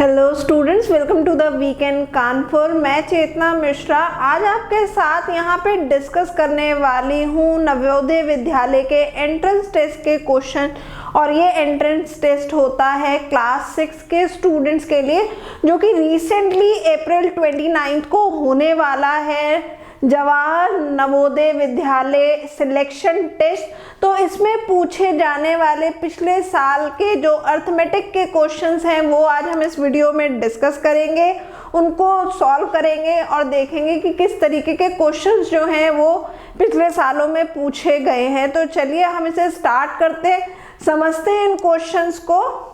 Hello students, welcome to the weekend Kanpur. मैं चेतना मिश्रा आज आपके साथ यहाँ पे डिस्कस करने वाली हूँ नवोदय विद्यालय के एंट्रेंस टेस्ट के क्वेश्चन। और ये एंट्रेंस टेस्ट होता है क्लास 6 के स्टूडेंट्स के लिए, जो कि रिसेंटली अप्रैल 29 को होने वाला है, जवाहर नवोदय विद्यालय सिलेक्शन टेस्ट। तो इसमें पूछे जाने वाले पिछले साल के जो अर्थमेटिक के क्वेश्चंस हैं वो आज हम इस वीडियो में डिस्कस करेंगे, उनको सॉल्व करेंगे और देखेंगे कि किस तरीके के क्वेश्चंस जो हैं वो पिछले सालों में पूछे गए हैं। तो चलिए हम इसे स्टार्ट करते, समझते हैं इन क्वेश्चंस को।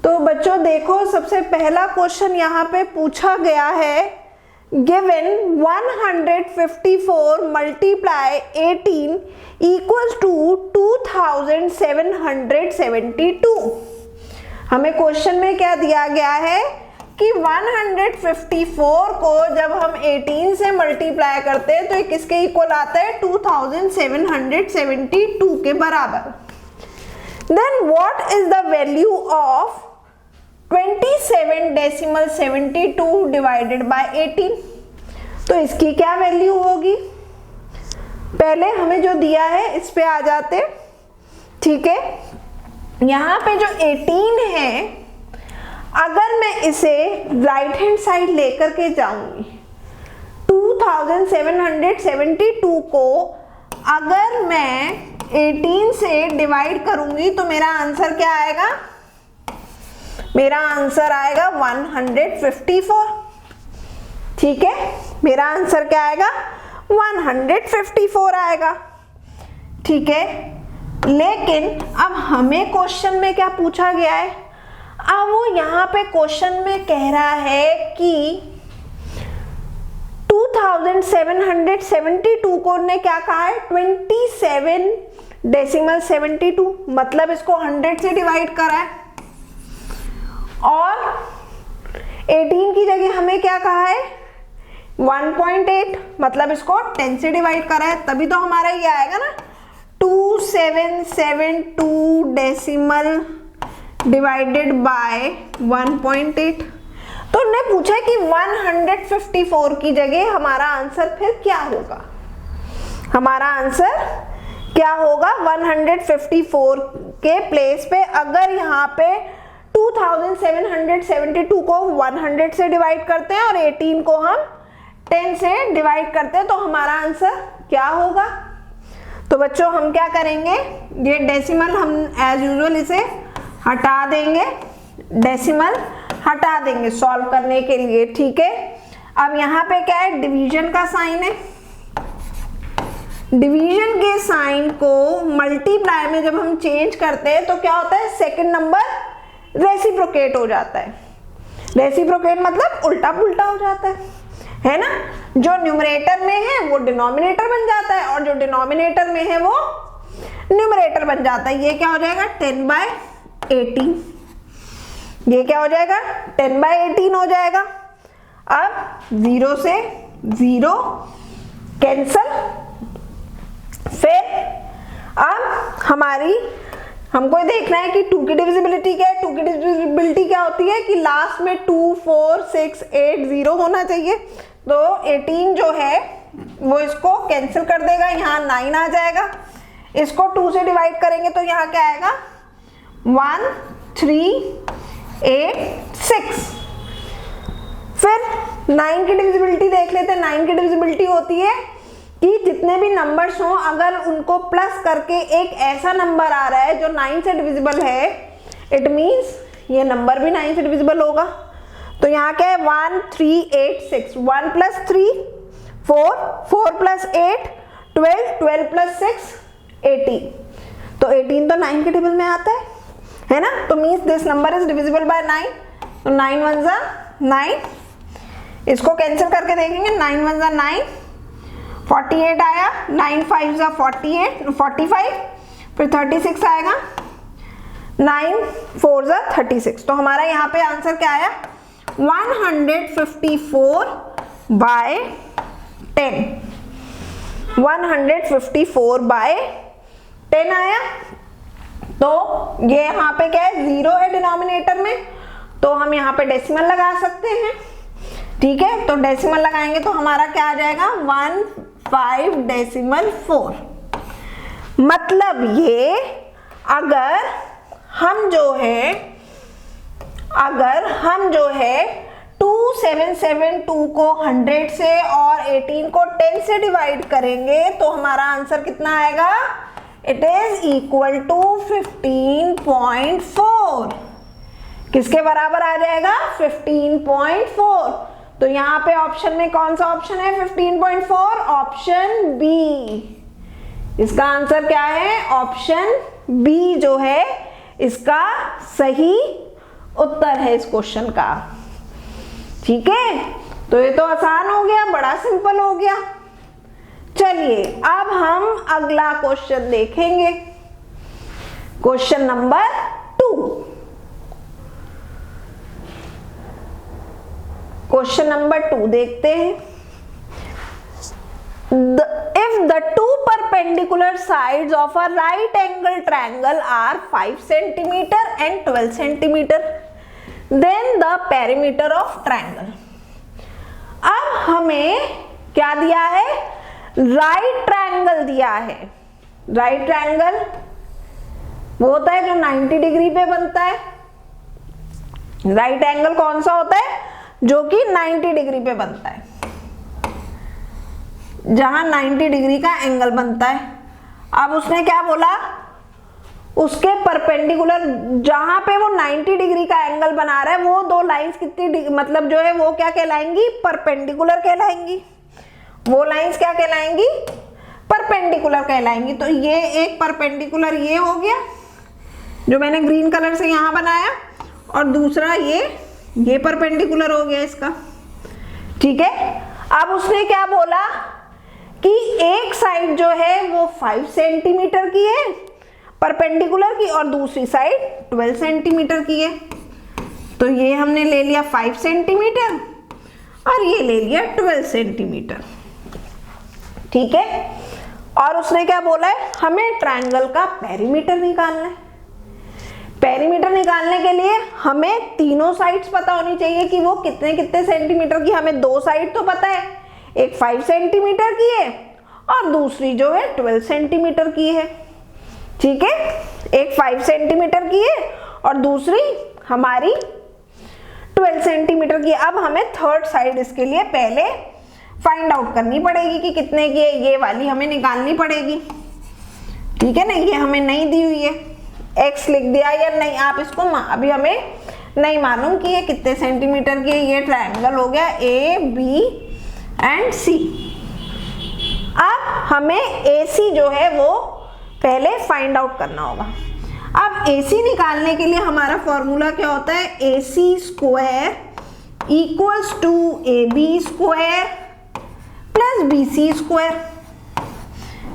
तो बच्चों देखो, सबसे पहला क्वेश्चन यहाँ पे पूछा गया है, गिवन 154 मल्टीप्लाई 18 इक्वल्स टू 2772। हमें क्वेश्चन में क्या दिया गया है कि 154 को जब हम 18 से मल्टीप्लाई करते हैं तो ये किसके इक्वल आता है, 2772 के बराबर। Then what is the value of 27.72 divided by 18। तो इसकी क्या वैल्यू होगी, पहले हमें जो दिया है इस पे आ जाते। ठीक है, यहाँ पे जो 18 है, अगर मैं इसे राइट हैंड साइड लेकर के जाऊंगी, 2772 को अगर मैं 18 से डिवाइड करूंगी तो मेरा आंसर क्या आएगा, मेरा आंसर आएगा 154। ठीक है, मेरा आंसर क्या आएगा, 154 आएगा। ठीक है, लेकिन अब हमें क्वेश्चन में क्या पूछा गया है, अब वो यहाँ पे क्वेश्चन में कह रहा है कि 2772 को ने क्या कहा है, 27.72, मतलब इसको 100 से डिवाइड करा है। और 18 की जगह हमें क्या कहा है, 1.8, मतलब इसको 10 से डिवाइड करा है, तभी तो हमारा ये आएगा ना 2772 डेसिमल डिवाइडेड बाय 1.8। तो उन्होंने पूछा कि 154 की जगह हमारा आंसर फिर क्या होगा, हमारा आंसर क्या होगा, 154 के प्लेस पे अगर यहाँ पे 2772 को 100 से डिवाइड करते हैं और 18 को हम 10 से डिवाइड करते हैं तो हमारा आंसर क्या होगा। तो बच्चों हम क्या करेंगे, ये डेसिमल हम एज यूजुअल इसे हटा देंगे, डेसिमल हटा देंगे सॉल्व करने के लिए। ठीक है, अब यहाँ पे क्या है, डिवीजन का साइन है, डिवीजन के साइन को मल्टीप्लाई में जब हम चेंज करते हैं तो क्या होता है, सेकंड नंबर रेसिप्रोकेट हो जाता है। रेसिप्रोकेट मतलब उल्टा पुल्टा हो जाता है ना। जो न्यूमरेटर में है वो डिनोमिनेटर बन जाता है और जो डिनोमिनेटर में है वो न्यूमरेटर बन जाता है। ये क्या हो जाएगा, 10/18। ये क्या हो जाएगा, 10/18 हो जाएगा। अब 0 से 0 कैंसल। फिर अब हमको देखना है कि 2 की डिविजिबिलिटी क्या है। 2 की डिविजिबिलिटी क्या होती है कि लास्ट में 2, 4, 6, 8, 0 होना चाहिए। तो 18 जो है वो इसको कैंसिल कर देगा, यहाँ 9 आ जाएगा। इसको 2 से डिवाइड करेंगे तो यहाँ क्या आएगा, 1, 3, 8, 6। फिर 9 की डिविजिबिलिटी देख लेते हैं। 9 की डिविजिबिलिटी होती है कि जितने भी नंबर्स हों अगर उनको प्लस करके एक ऐसा नंबर आ रहा है जो 9 से डिविजिबल है, इट मींस ये नंबर भी 9 से डिविजिबल होगा। तो यहाँ क्या है, 1, 3, 8, 6, 1 + 3 4, 4 + 8 12, 12 + 6 18। तो 18 तो 9 के टेबल में आता है ना। तो means this number is divisible by 9। तो 9 × 1 = 9, इसको कैंसिल करके देखेंगे, 9 × 1 = 9, 48 आया, 9 × 5 = 45, फिर 36 आएगा, 9 × 4 = 36। तो हमारा यहाँ पे आंसर क्या आया, 154/10। 154/10 आया। तो ये यहाँ पे क्या है, 0 है डिनोमिनेटर में, तो हम यहाँ पे डेसिमल लगा सकते हैं। ठीक है, तो डेसिमल लगाएंगे तो हमारा क्या आ जाएगा, 15.4। मतलब ये अगर हम जो है 2772 को 100 से और 18 को 10 से डिवाइड करेंगे तो हमारा आंसर कितना आएगा, इट इज इक्वल टू 15.4। किसके बराबर आ जाएगा, 15.4। तो यहाँ पे ऑप्शन में कौन सा ऑप्शन है 15.4, ऑप्शन बी। इसका आंसर क्या है, ऑप्शन बी जो है इसका सही उत्तर है इस क्वेश्चन का। ठीक है, तो ये तो आसान हो गया, बड़ा सिंपल हो गया। चलिए अब हम अगला क्वेश्चन देखेंगे, क्वेश्चन नंबर 2। क्वेश्चन नंबर 2 देखते हैं। If the two perpendicular sides of a right angle triangle are 5 cm and 12 cm, then the perimeter of triangle। अब हमें क्या दिया है, राइट ट्रायंगल दिया है। राइट ट्रायंगल वो होता है जो 90 डिग्री पे बनता है। राइट एंगल कौन सा होता है, जो कि 90 डिग्री पे बनता है, जहां 90 डिग्री का एंगल बनता है। अब उसने क्या बोला, उसके परपेंडिकुलर जहां पे वो 90 डिग्री का एंगल बना रहा है वो दो लाइंस कितनी मतलब जो है वो क्या कहलाएंगी, परपेंडिकुलर कहलाएंगी। वो लाइंस क्या कहलाएंगी, परपेंडिकुलर कहलाएंगी। तो ये एक परपेंडिकुलर ये हो गया जो मैंने ग्रीन कलर से यहां बनाया, और दूसरा ये परपेंडिकुलर हो गया इसका। ठीक है, अब उसने क्या बोला कि एक साइड जो है वो 5 सेंटीमीटर की है परपेंडिकुलर की, और दूसरी साइड 12 सेंटीमीटर की है। तो ये हमने ले लिया 5 सेंटीमीटर और ये ले लिया 12 सेंटीमीटर। ठीक है, और उसने क्या बोला है, हमें ट्रायंगल का पेरीमीटर निकालना है। पेरीमीटर निकालने के लिए हमें तीनों साइड्स पता होनी चाहिए कि वो कितने कितने सेंटीमीटर की। हमें दो साइड तो पता है, एक 5 सेंटीमीटर की है और दूसरी जो है 12 सेंटीमीटर की है। ठीक है, एक 5 सेंटीमीटर की है और दूसरी हमारी 12 सेंटीमीटर की। अब हमें थर्ड साइड इसके लिए पहले फाइंड आउट करनी पड़ेगी कि कितने की है, ये वाली हमें निकालनी पड़ेगी। ठीक है ना, ये हमें नहीं दी हुई है, x लिख दिया या नहीं, आप इसको अभी हमें नहीं मालूम कि ये कितने सेंटीमीटर की है। ये ट्रायंगल हो गया A, B एंड C। अब हमें AC जो है वो पहले फाइंड आउट करना होगा। अब AC निकालने के लिए हमारा फॉर्मूला क्या होता है, AC square equals to AB square plus BC square,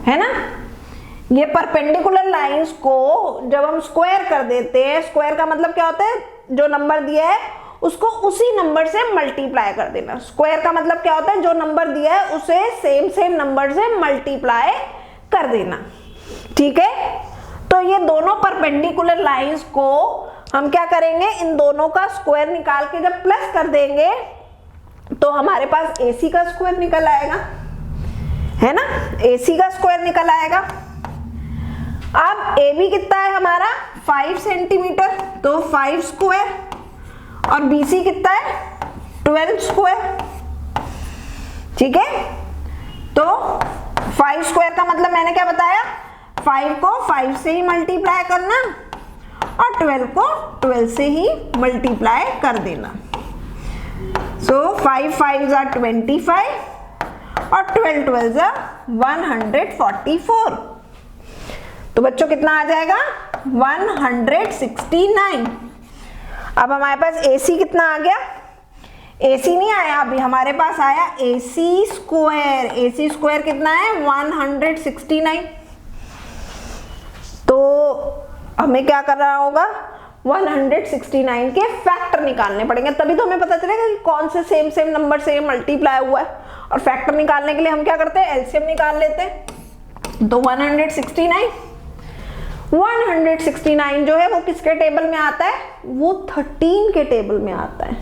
है ना। ये परपेंडिकुलर लाइंस को जब हम स्क्वायर कर देते हैं, स्क्वायर का मतलब क्या होता है, जो नंबर दिया है उसको उसी नंबर से मल्टीप्लाई कर देना। स्क्वायर का मतलब क्या होता है, जो नंबर दिया है उसे सेम नंबर से मल्टीप्लाई कर देना। ठीक है, तो ये दोनों परपेंडिकुलर लाइंस को हम क्या करेंगे, इन दोनों का स्क्वायर निकाल के जब प्लस कर देंगे तो हमारे पास AC का स्क्वायर निकल आएगा, है ना। AC का स्क्वायर निकल आएगा। अब AB कितना है हमारा 5 सेंटीमीटर, तो 5 स्क्वायर, और BC कितना है 12 स्क्वायर। ठीक है, तो 5 स्क्वायर का मतलब मैंने क्या बताया, 5 को 5 से ही मल्टीप्लाई करना और 12 को 12 से ही मल्टीप्लाई कर देना। सो 5 5 are 25 और 12 12 are 144। तो बच्चों कितना आ जाएगा 169। अब हमारे पास AC कितना आ गया, AC नहीं आया अभी, हमारे पास आया AC स्क्वायर। AC स्क्वायर कितना है 169। तो हमें क्या करना होगा, 169 के फैक्टर निकालने पड़ेंगे, तभी तो हमें पता चलेगा कि कौन से सेम नंबर से मल्टीप्लाई हुआ है। और फैक्टर निकालने के लिए हम क्या करते हैं, एलसीएम निकाल लेते हैं। तो 169 169 जो है वो किसके टेबल में आता है, वो 13 के टेबल में आता है।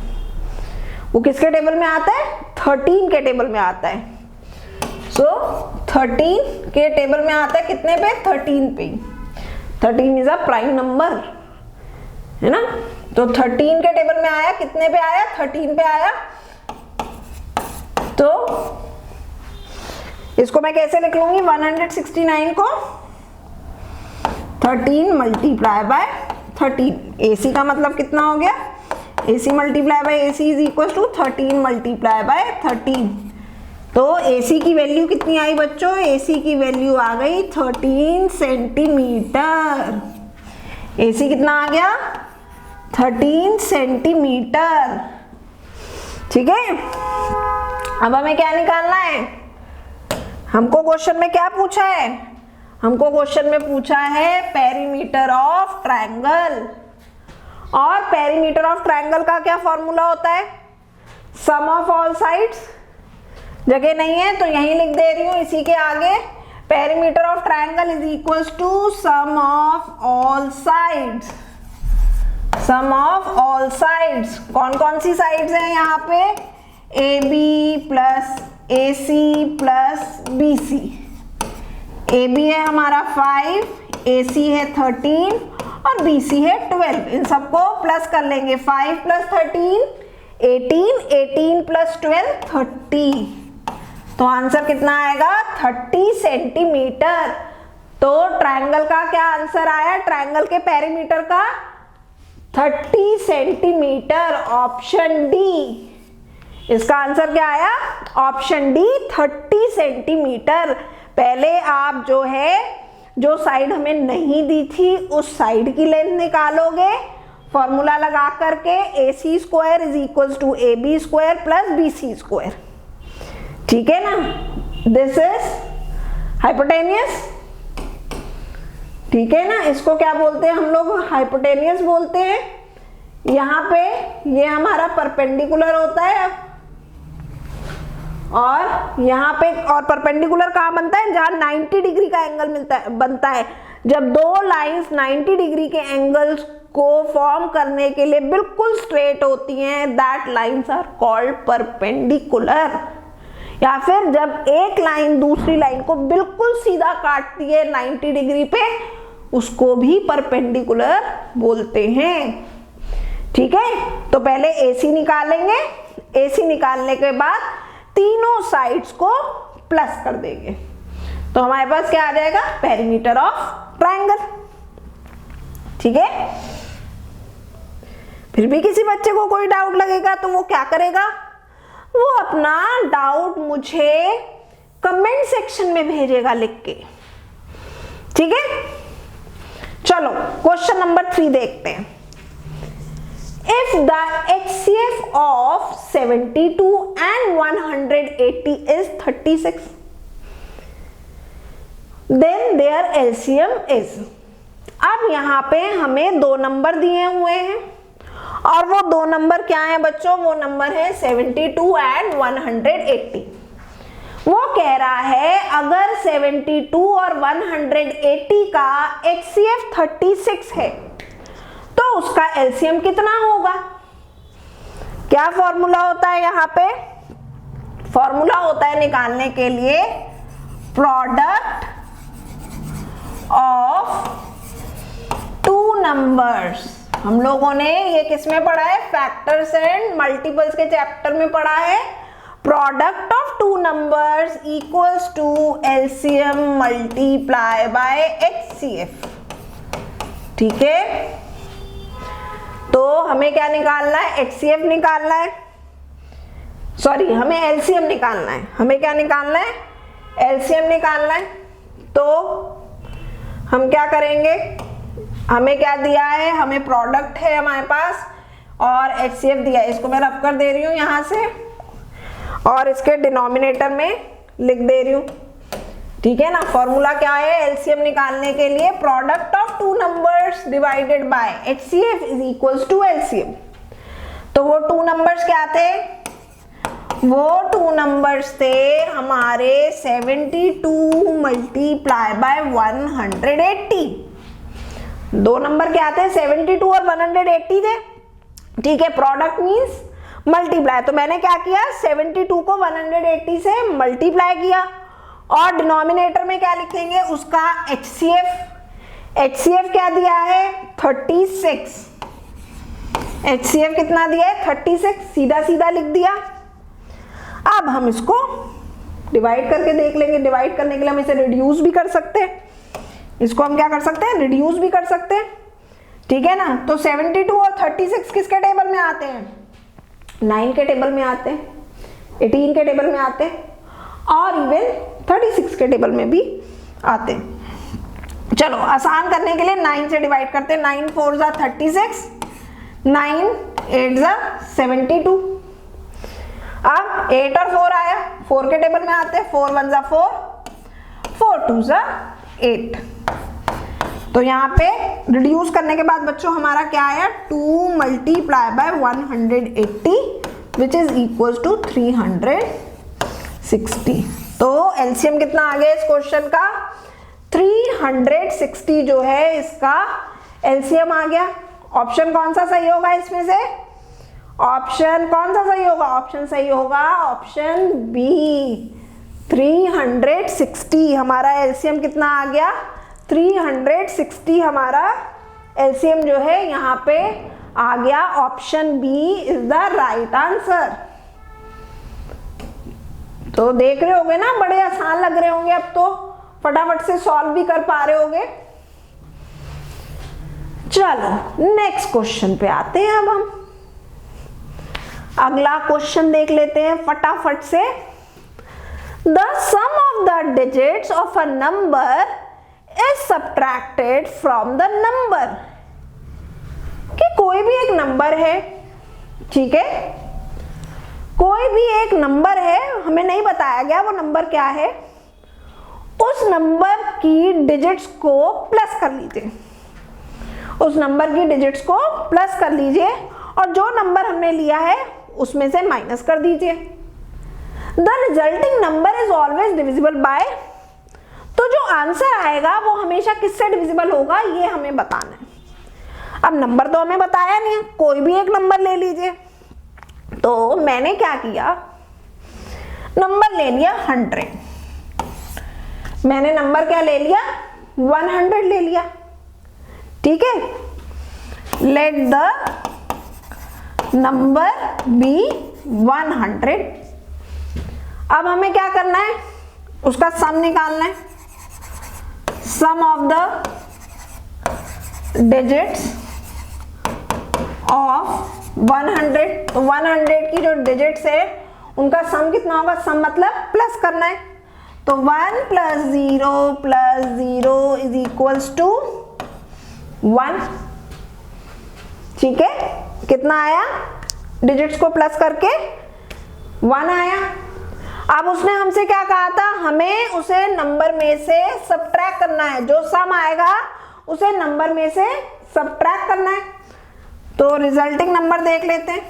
वो किसके टेबल में आता है, 13 के टेबल में आता है। सो 13 के टेबल में आता है, कितने पे, 13 पे। 13 इज अ प्राइम नंबर, है ना। तो 13 के टेबल में आया, कितने पे आया, 13 पे आया। तो इसको मैं कैसे लिख लूंगी, 169 को 13 मल्टीप्लाई बाय 13। AC का मतलब कितना हो गया, AC multiply by AC is equal to 13 multiply by 13। तो AC की वैल्यू कितनी आई बच्चों, AC की वैल्यू आ गई 13 सेंटीमीटर। AC कितना आ गया, 13 सेंटीमीटर। ठीक है, अब हमें क्या निकालना है, हमको क्वेश्चन में क्या पूछा है, हमको क्वेश्चन में पूछा है पेरीमीटर ऑफ ट्रायंगल। और पेरीमीटर ऑफ ट्रायंगल का क्या फॉर्मूला होता है, सम ऑफ ऑल साइड्स। जगह नहीं है तो यहीं लिख दे रही हूं इसी के आगे, perimeter of triangle is equals to sum of all sides. Sum of all sides, कौन कौन सी साइड्स हैं यहाँ पे, AB plus AC plus BC। AB है हमारा 5, AC है 13 और BC है 12। इन सबको प्लस कर लेंगे, 5 प्लस 13 18, 18 प्लस 12 30। तो आंसर कितना आएगा, 30 सेंटीमीटर। तो ट्रायंगल का क्या आंसर आया, ट्रायंगल के पेरीमीटर का 30 सेंटीमीटर, ऑप्शन डी। इसका आंसर क्या आया, ऑप्शन डी 30 सेंटीमीटर। पहले आप जो है, जो साइड हमें नहीं दी थी उस साइड की लेंथ निकालोगे फॉर्मूला लगा करके, AC square is equal to AB square plus BC square. ठीक है ना, दिस इज हाइपोटेनियस। ठीक है ना, इसको क्या बोलते हैं हम लोग, हाइपोटेनियस बोलते हैं। यहाँ पे ये हमारा परपेंडिकुलर होता है और यहाँ पे, और परपेंडिकुलर कहाँ बनता है, जहाँ 90 डिग्री का एंगल बनता है। जब दो लाइंस 90 डिग्री के एंगल्स को फॉर्म करने के लिए बिल्कुल स्ट्रेट होती हैं, that lines are called perpendicular. या फिर जब एक लाइन दूसरी लाइन को बिल्कुल सीधा काटती है 90 डिग्री पे, उसको भी परपेंडिकुलर बोलते हैं। ठीक है, तो पहले AC निकालेंगे, AC निकालने के बाद तीनों साइड्स को प्लस कर देंगे, तो हमारे पास क्या आ जाएगा, पेरीमीटर ऑफ ट्रायंगल। ठीक है, फिर भी किसी बच्चे को कोई डाउट लगेगा तो वो क्या करेगा, वो अपना डाउट मुझे कमेंट सेक्शन में भेजेगा लिख के। ठीक है, चलो क्वेश्चन नंबर 3 देखते हैं। If the HCF of 72 and 180 is 36, then their LCM is। अब यहाँ पे हमें दो नंबर दिए हुए हैं और वो दो नंबर क्या है बच्चों, वो नंबर है 72 एंड 180। वो कह रहा है अगर 72 और 180 का HCF 36 है तो उसका LCM कितना होगा। क्या फॉर्मूला होता है यहाँ पे, फॉर्मूला होता है निकालने के लिए प्रोडक्ट ऑफ टू नंबर्स। हम लोगों ने ये किस में पढ़ा है, फैक्टर्स एंड मल्टीपल्स के चैप्टर में पढ़ा है। Product of two numbers equals to LCM multiply by HCF। ठीक है, तो हमें क्या निकालना है, HCF निकालना है, सॉरी हमें LCM निकालना है। हमें क्या निकालना है, LCM निकालना है। तो हम क्या करेंगे, हमें क्या दिया है, हमें प्रोडक्ट है हमारे पास और HCF दिया है। इसको मैं रब कर दे रही हूँ यहाँ से और इसके डिनोमिनेटर में लिख दे रही हूँ। ठीक है ना, फॉर्मूला क्या है LCM निकालने के लिए, product of two numbers divided by HCF is equals to LCM। तो वो टू नंबर्स क्या थे, वो टू नंबर्स थे हमारे 72 मल्टीप्लाई बाय 180। दो नंबर क्या आते हैं 72 और 180 थे, ठीक है। प्रोडक्ट मींस मल्टीप्लाई, तो मैंने क्या किया 72 को 180 से मल्टीप्लाई किया और डिनोमिनेटर में क्या लिखेंगे उसका HCF। HCF क्या दिया है 36, HCF कितना दिया है 36, सीधा सीधा लिख दिया। अब हम इसको डिवाइड करके देख लेंगे। डिवाइड करने के लिए हम इसे रिड्यूस भी कर सकते हैं, इसको हम क्या कर सकते हैं रिड्यूस भी कर सकते हैं, ठीक है ना। तो 72 और 36 किसके टेबल में आते हैं 9 के टेबल में आते हैं, 18 के टेबल में आते हैं और इवन 36 के टेबल में भी आते हैं। चलो आसान करने के लिए 9 से डिवाइड करते हैं। 9 4 जा 36, 9 8 जा 72। अब 8 और 4 आया, 4 के टेबल में आते हैं। 4 1 जा 4, 4 2 जा 8। तो यहाँ पे रिड्यूस करने के बाद बच्चों हमारा क्या आया 2 multiply by 180 which is equal to 360। तो एलसीएम कितना आ गया इस क्वेश्चन का 360 जो है इसका एलसीएम आ गया। ऑप्शन कौन सा सही होगा इसमें से, ऑप्शन कौन सा सही होगा, ऑप्शन सही होगा ऑप्शन बी 360। हमारा एलसीएम कितना आ गया 360, हमारा एलसीएम जो है यहाँ पे आ गया। Option B is the right answer. तो देख रहे होगे ना बड़े आसान लग रहे होंगे, अब तो फटाफट से सॉल्व भी कर पा रहे होगे। चलो नेक्स्ट क्वेश्चन पे आते हैं। अब हम अगला क्वेश्चन देख लेते हैं फटाफट से। The sum of the digits of a number is subtracted from the number। कि कोई भी एक नंबर है, ठीक है, कोई भी एक नंबर है, हमें नहीं बताया गया वो नंबर क्या है, उस नंबर की डिजिट्स को प्लस कर लीजिए, उस नंबर की डिजिट्स को प्लस कर लीजिए और जो नंबर हमने लिया है उसमें से माइनस कर दीजिए। The resulting number is always divisible by, तो जो आंसर आएगा वो हमेशा किससे डिविजिबल होगा ये हमें बताना है। अब नंबर तो हमें बताया नहीं है, कोई भी एक नंबर ले लीजिए। तो मैंने क्या किया, नंबर ले लिया 100, मैंने नंबर क्या ले लिया 100 ले लिया, ठीक है। Let the number be 100। अब हमें क्या करना है, उसका सम निकालना है, सम ऑफ द डिजिट्स ऑफ 100। तो 100 की जो डिजिट्स है उनका सम कितना होगा, सम मतलब प्लस करना है। तो 1 + 0 + 0 इज इक्वल्स टू 1, ठीक है। कितना आया, डिजिट्स को प्लस करके 1 आया। अब उसने हमसे क्या कहा था, हमें उसे नंबर में से सबट्रैक्ट करना है, जो सम आएगा उसे नंबर में से सबट्रैक्ट करना है। तो रिजल्टिंग नंबर देख लेते हैं,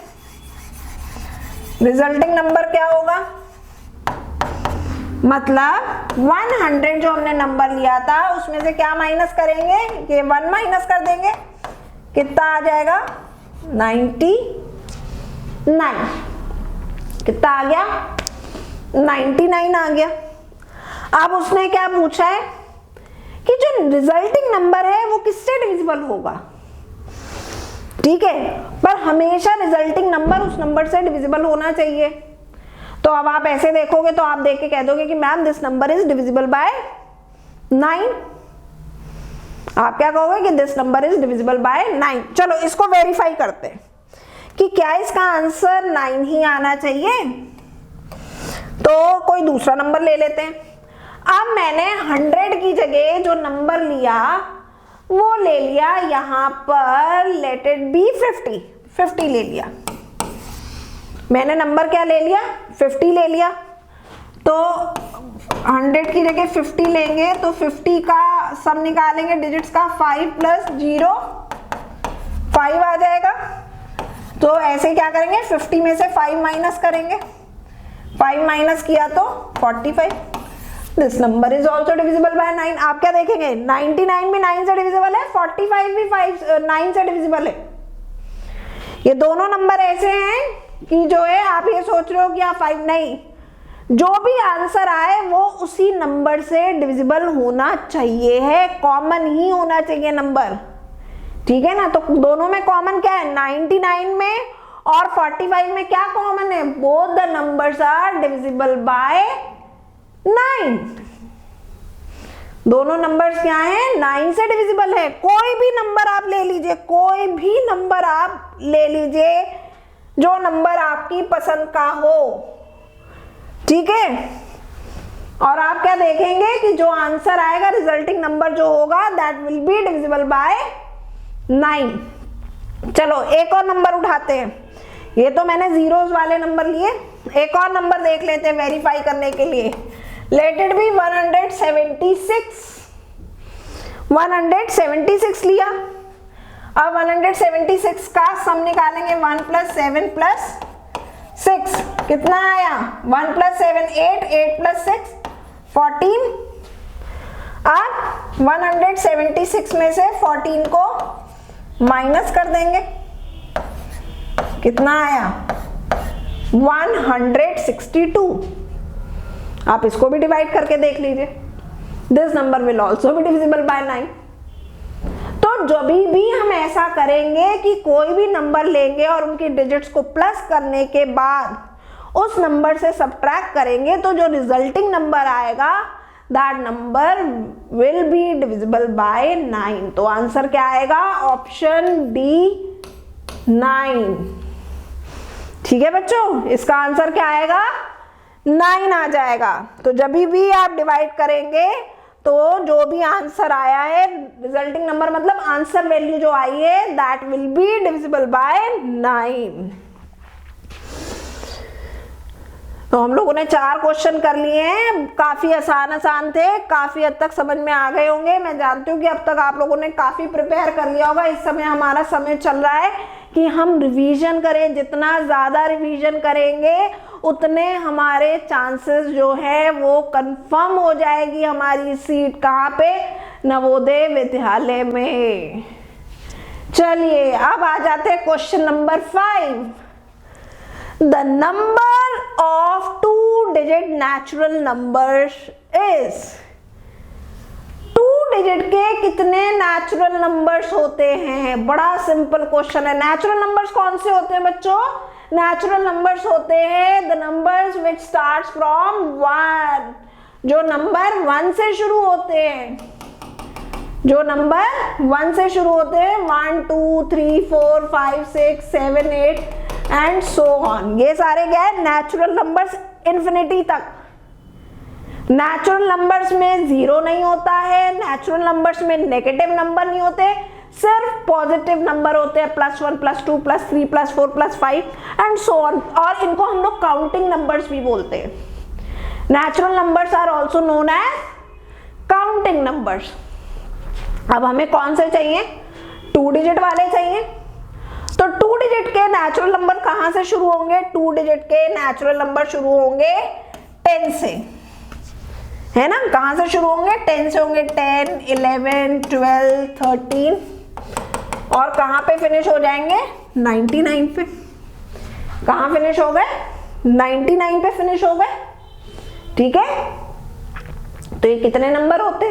रिजल्टिंग नंबर क्या होगा, मतलब 100 जो हमने नंबर लिया था उसमें से क्या माइनस करेंगे, ये 1 माइनस कर देंगे, कितना आ जाएगा 99। कितना आ गया 99 आ गया। अब उसने क्या पूछा है कि जो रिजल्टिंग नंबर है वो किससे डिविजिबल होगा, ठीक है, पर हमेशा रिजल्टिंग नंबर उस नंबर से डिविजिबल होना चाहिए। तो अब आप ऐसे देखोगे तो आप देख के कह दोगे कि ma'am this number is divisible by 9। आप क्या कहोगे कि this number is divisible by 9। चलो इसको वेरीफाई करते हैं कि क्या इसका आंसर 9 ही आना चाहिए। तो कोई दूसरा नंबर ले लेते हैं। अब मैंने 100 की जगह जो नंबर लिया वो ले लिया यहां पर लेट इट बी 50 ले लिया। मैंने नंबर क्या ले लिया 50 ले लिया। तो 100 की जगह 50 लेंगे तो 50 का सम निकालेंगे डिजिट्स का, 5 + 0 5 आ जाएगा। तो ऐसे क्या करेंगे 50 में से 5 माइनस करेंगे, 5 माइनस किया तो 45। This number is also divisible by 9। आप क्या देखेंगे, 99 भी 9 से डिविजिबल है, 45 भी 9 से डिविजिबल है। ये दोनों नंबर ऐसे हैं कि जो है आप ये सोच रहे हो कि आप 5 नहीं, जो भी आंसर आए वो उसी नंबर से डिविजिबल होना चाहिए है, कॉमन ही होना चाहिए नंबर, ठीक है ना। तो दोनों में कॉमन क्या है, 99 में और 45 में क्या कॉमन है, both the numbers are divisible by 9। दोनों नंबर्स क्या हैं, 9 से डिविजिबल है। कोई भी नंबर आप ले लीजिए, कोई भी नंबर आप ले लीजिए जो नंबर आपकी पसंद का हो, ठीक है। और आप क्या देखेंगे कि जो आंसर आएगा, रिजल्टिंग नंबर जो होगा that will be divisible by 9। चलो एक और नंबर उठाते हैं, ये तो मैंने जीरोस वाले नंबर लिए, एक और नंबर देख लेते हैं वेरीफाई करने के लिए। लेट इट बी 176 लिया। अब 176 का सम निकालेंगे, 1 + 7 + 6 कितना आया, 1 + 7 8, 8 + 6 14। अब 176 में से 14 को माइनस कर देंगे, कितना आया 162। आप इसको भी डिवाइड करके देख लीजिए, this number will also be divisible by 9। तो जब भी हम ऐसा करेंगे कि कोई भी नंबर लेंगे और उनकी डिजिट्स को प्लस करने के बाद उस नंबर से सब्ट्रैक्ट करेंगे, तो जो रिजल्टिंग नंबर आएगा that number will be divisible by 9। तो आंसर क्या आएगा, ऑप्शन डी 9, ठीक है बच्चों। इसका आंसर क्या आएगा, 9 आ जाएगा। तो जब भी आप डिवाइड करेंगे तो जो भी आंसर आया है, रिजल्टिंग नंबर मतलब आंसर वैल्यू जो आई है, that will be divisible by 9। तो हम लोगों ने 4 क्वेश्चन कर लिए हैं, काफी आसान थे, काफी हद तक समझ में आ गए होंगे। मैं जानती हूँ कि अब तक आप लोगों ने काफी प्रिपेयर कर लिया होगा। इस समय हमारा समय चल रहा है कि हम रिवीजन करें, जितना ज्यादा रिवीजन करेंगे उतने हमारे चांसेस जो है वो कंफर्म हो जाएगी हमारी सीट कहाँ पे, नवोदय विद्यालय में। चलिए अब आ जाते हैं question number 5। The number of 2-digit natural numbers is, 2 digit के कितने नेचुरल नंबर्स होते हैं। बड़ा सिंपल क्वेश्चन है। नेचुरल नंबर्स कौन से होते हैं बच्चों, नेचुरल नंबर्स होते हैं the numbers which starts from 1, जो नंबर 1 से शुरू होते हैं, जो नंबर 1 से शुरू होते हैं, 1 2 3 4 5 6 7 8 एंड सो ऑन। ये सारे क्या है, नेचुरल नंबर्स इन्फिनिटी तक। नेचुरल नंबर्स में 0 नहीं होता है, नेचुरल नंबर्स में नेगेटिव नंबर नहीं होते, सिर्फ पॉजिटिव नंबर होते हैं, +1 +2 +3 +4 +5 एंड सो ऑन। और इनको हम लोग काउंटिंग नंबर्स भी बोलते हैं। Natural numbers are also known as counting numbers. अब हमें कौन से चाहिए, 2 डिजिट वाले चाहिए। तो 2 डिजिट के नेचुरल नंबर कहां से शुरू होंगे, 2 डिजिट के नेचुरल नंबर शुरू होंगे 10 से, है ना। कहां से शुरू होंगे, 10 से होंगे, 10 11 12 13 और कहां पे फिनिश हो जाएंगे, 99 पे। कहां फिनिश हो गए, 99 पे फिनिश हो गए, ठीक है। तो ये कितने नंबर होते,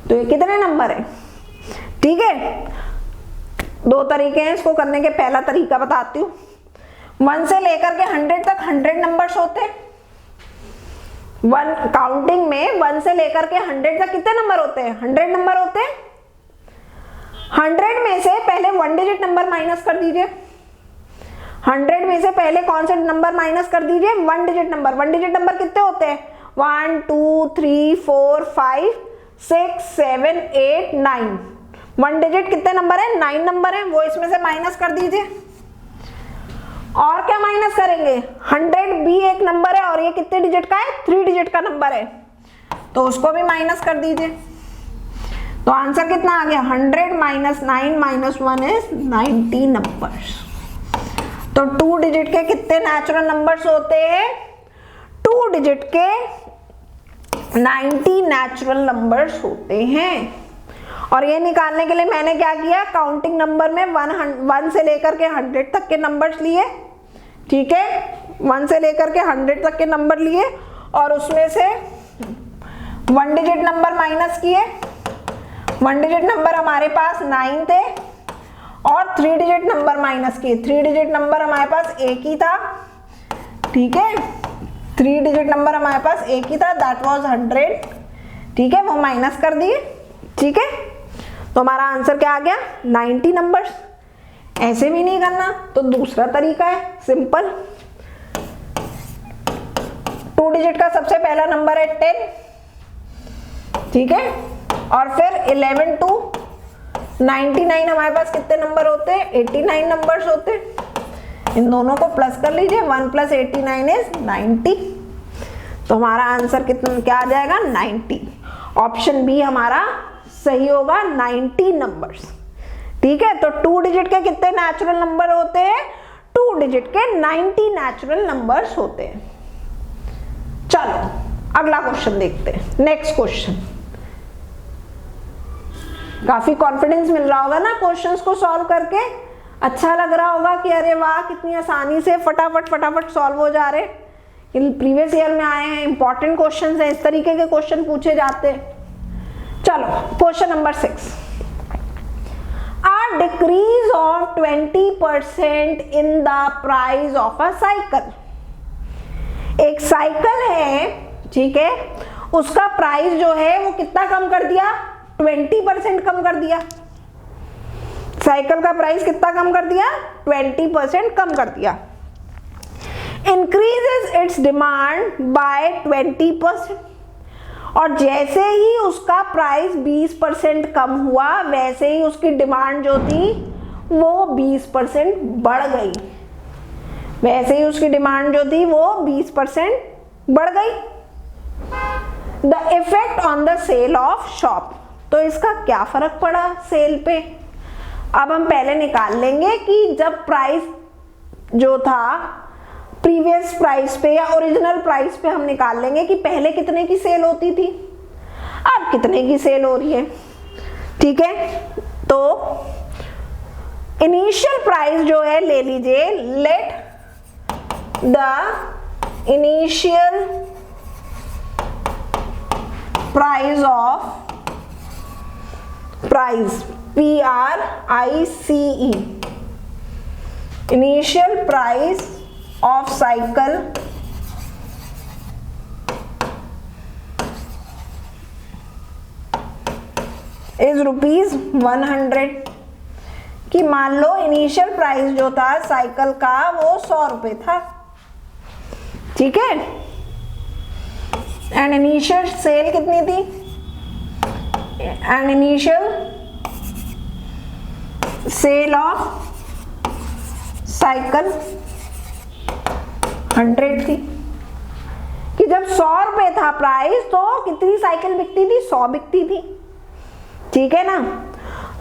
तो ये कितने नंबर है, ठीक है। 2 तरीके हैं इसको करने के। पहला तरीका बताती हूँ, 1 से लेकर के 100 तक 100 नंबर्स होते हैं। काउंटिंग में 1 से लेकर के 100 तक कितने नंबर होते हैं, 100 नंबर होते हैं। 100 में से पहले 1 डिजिट नंबर माइनस कर दीजिए। 100 में से पहले कौन सा नंबर माइनस कर दीजिए, 1 डिजिट नंबर। 1 डिजिट नंबर कितने होते हैं, 1 2 3 4 5 6 7 8 9। 1 डिजिट कितने नंबर है, 9 नंबर है, वो इसमें से माइनस कर दीजिए। और क्या माइनस करेंगे, 100 भी एक नंबर है और ये कितने डिजिट का है, 3 डिजिट का नंबर है, तो उसको भी माइनस कर दीजिए। तो आंसर कितना आ गया, 100 - 9 - 1 इज 90 नंबर्स। तो 2 डिजिट के कितने नेचुरल नंबर्स होते हैं, 2 डिजिट के 90 नेचुरल नंबर्स होते हैं। और ये निकालने के लिए मैंने क्या किया, काउंटिंग नंबर में 1 से लेकर के 100 तक के नंबर्स लिए, ठीक है, 1 से लेकर के 100 तक के नंबर लिए और उसमें से 1 डिजिट नंबर माइनस किए। 1 डिजिट नंबर हमारे पास 9 थे और 3 डिजिट नंबर माइनस किए। 3 डिजिट नंबर हमारे पास एक ही था, ठीक है, 3 डिजिट नंबर हमारे पास एक ही था, दैट वाज 100, ठीक है, वो माइनस कर दिए, ठीक है। तो हमारा आंसर क्या आ गया, 90 नंबर्स। ऐसे भी नहीं करना तो दूसरा तरीका है, सिंपल। 2 डिजिट का सबसे पहला नंबर है 10, ठीक है, और फिर 11 to 99 हमारे पास कितने नंबर होते हैं, 89 नंबर्स होते हैं। इन दोनों को प्लस कर लीजिए, 1 + 89 = 90। तो हमारा आंसर कितना क्या आ जाएगा, 90। ऑप्शन बी हमारा सही होगा, 90 नंबर्स, ठीक है। तो 2 डिजिट के कितने नेचुरल नंबर होते हैं, 2 डिजिट के 90 नेचुरल नंबर्स होते हैं। चलो अगला क्वेश्चन देखते हैं, नेक्स्ट क्वेश्चन। काफी कॉन्फिडेंस मिल रहा होगा ना क्वेश्चंस को सॉल्व करके, अच्छा लग रहा होगा कि अरे वाह कितनी आसानी से फटाफट सॉल्व हो जा रहे। प्रीवियस ईयर में आए हैं, इंपॉर्टेंट क्वेश्चंस हैं, इस तरीके के क्वेश्चन पूछे जाते हैं। चलो question number 6, a decrease of 20% in the price of a cycle। एक साइकिल है, ठीक है, उसका प्राइस जो है वो कितना कम कर दिया, 20% कम कर दिया। साइकिल का प्राइस कितना कम कर दिया, 20% कम कर दिया। Increases it's demand by 20%। और जैसे ही उसका प्राइस 20% कम हुआ, वैसे ही उसकी डिमांड जो थी वो 20% बढ़ गई। वैसे ही उसकी डिमांड जो थी वो 20% बढ़ गई। The effect on the sale of shop. तो इसका क्या फर्क पड़ा सेल पे। अब हम पहले निकाल लेंगे कि जब प्राइस जो था प्रीवियस प्राइस पे या ओरिजिनल प्राइस पे हम निकाल लेंगे कि पहले कितने की सेल होती थी, अब कितने की सेल हो रही है, ठीक है। तो इनिशियल प्राइस जो है ले लीजिए, let the initial price of price PRICE, initial price of cycle is ₹100। कि मान लो इनिशियल प्राइस जो था साइकिल का वो 100 रुपए था, ठीक है, एंड इनिशियल सेल कितनी थी, and initial sale of cycle 100 थी। कि जब 100 रुपए था प्राइस तो कितनी साइकिल बिकती थी, 100 बिकती थी, ठीक है ना।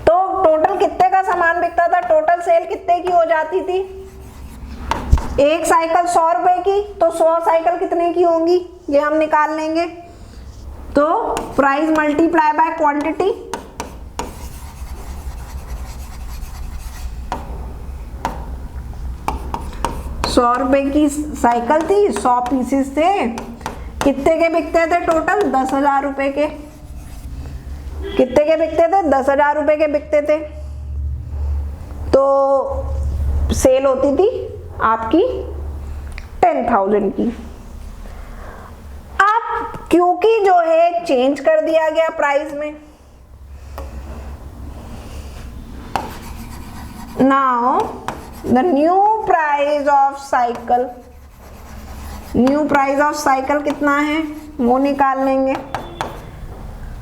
तो टोटल कितने का सामान बिकता था, टोटल सेल कितने की हो जाती थी, एक साइकिल 100 रुपए की, तो 100 साइकिल कितने की होंगी ये हम निकाल लेंगे। तो प्राइस मल्टीप्लाई बाय क्वांटिटी, ₹100 की साइकिल थी, 100 पीसेस थे, कितने के बिकते थे टोटल, 10,000 रुपए के। कितने के बिकते थे, 10,000 रुपए के बिकते थे। तो सेल होती थी आपकी 10,000 की। अब क्योंकि जो है चेंज कर दिया गया प्राइस में, now the new price of cycle, new price of cycle कितना है वो निकाल लेंगे।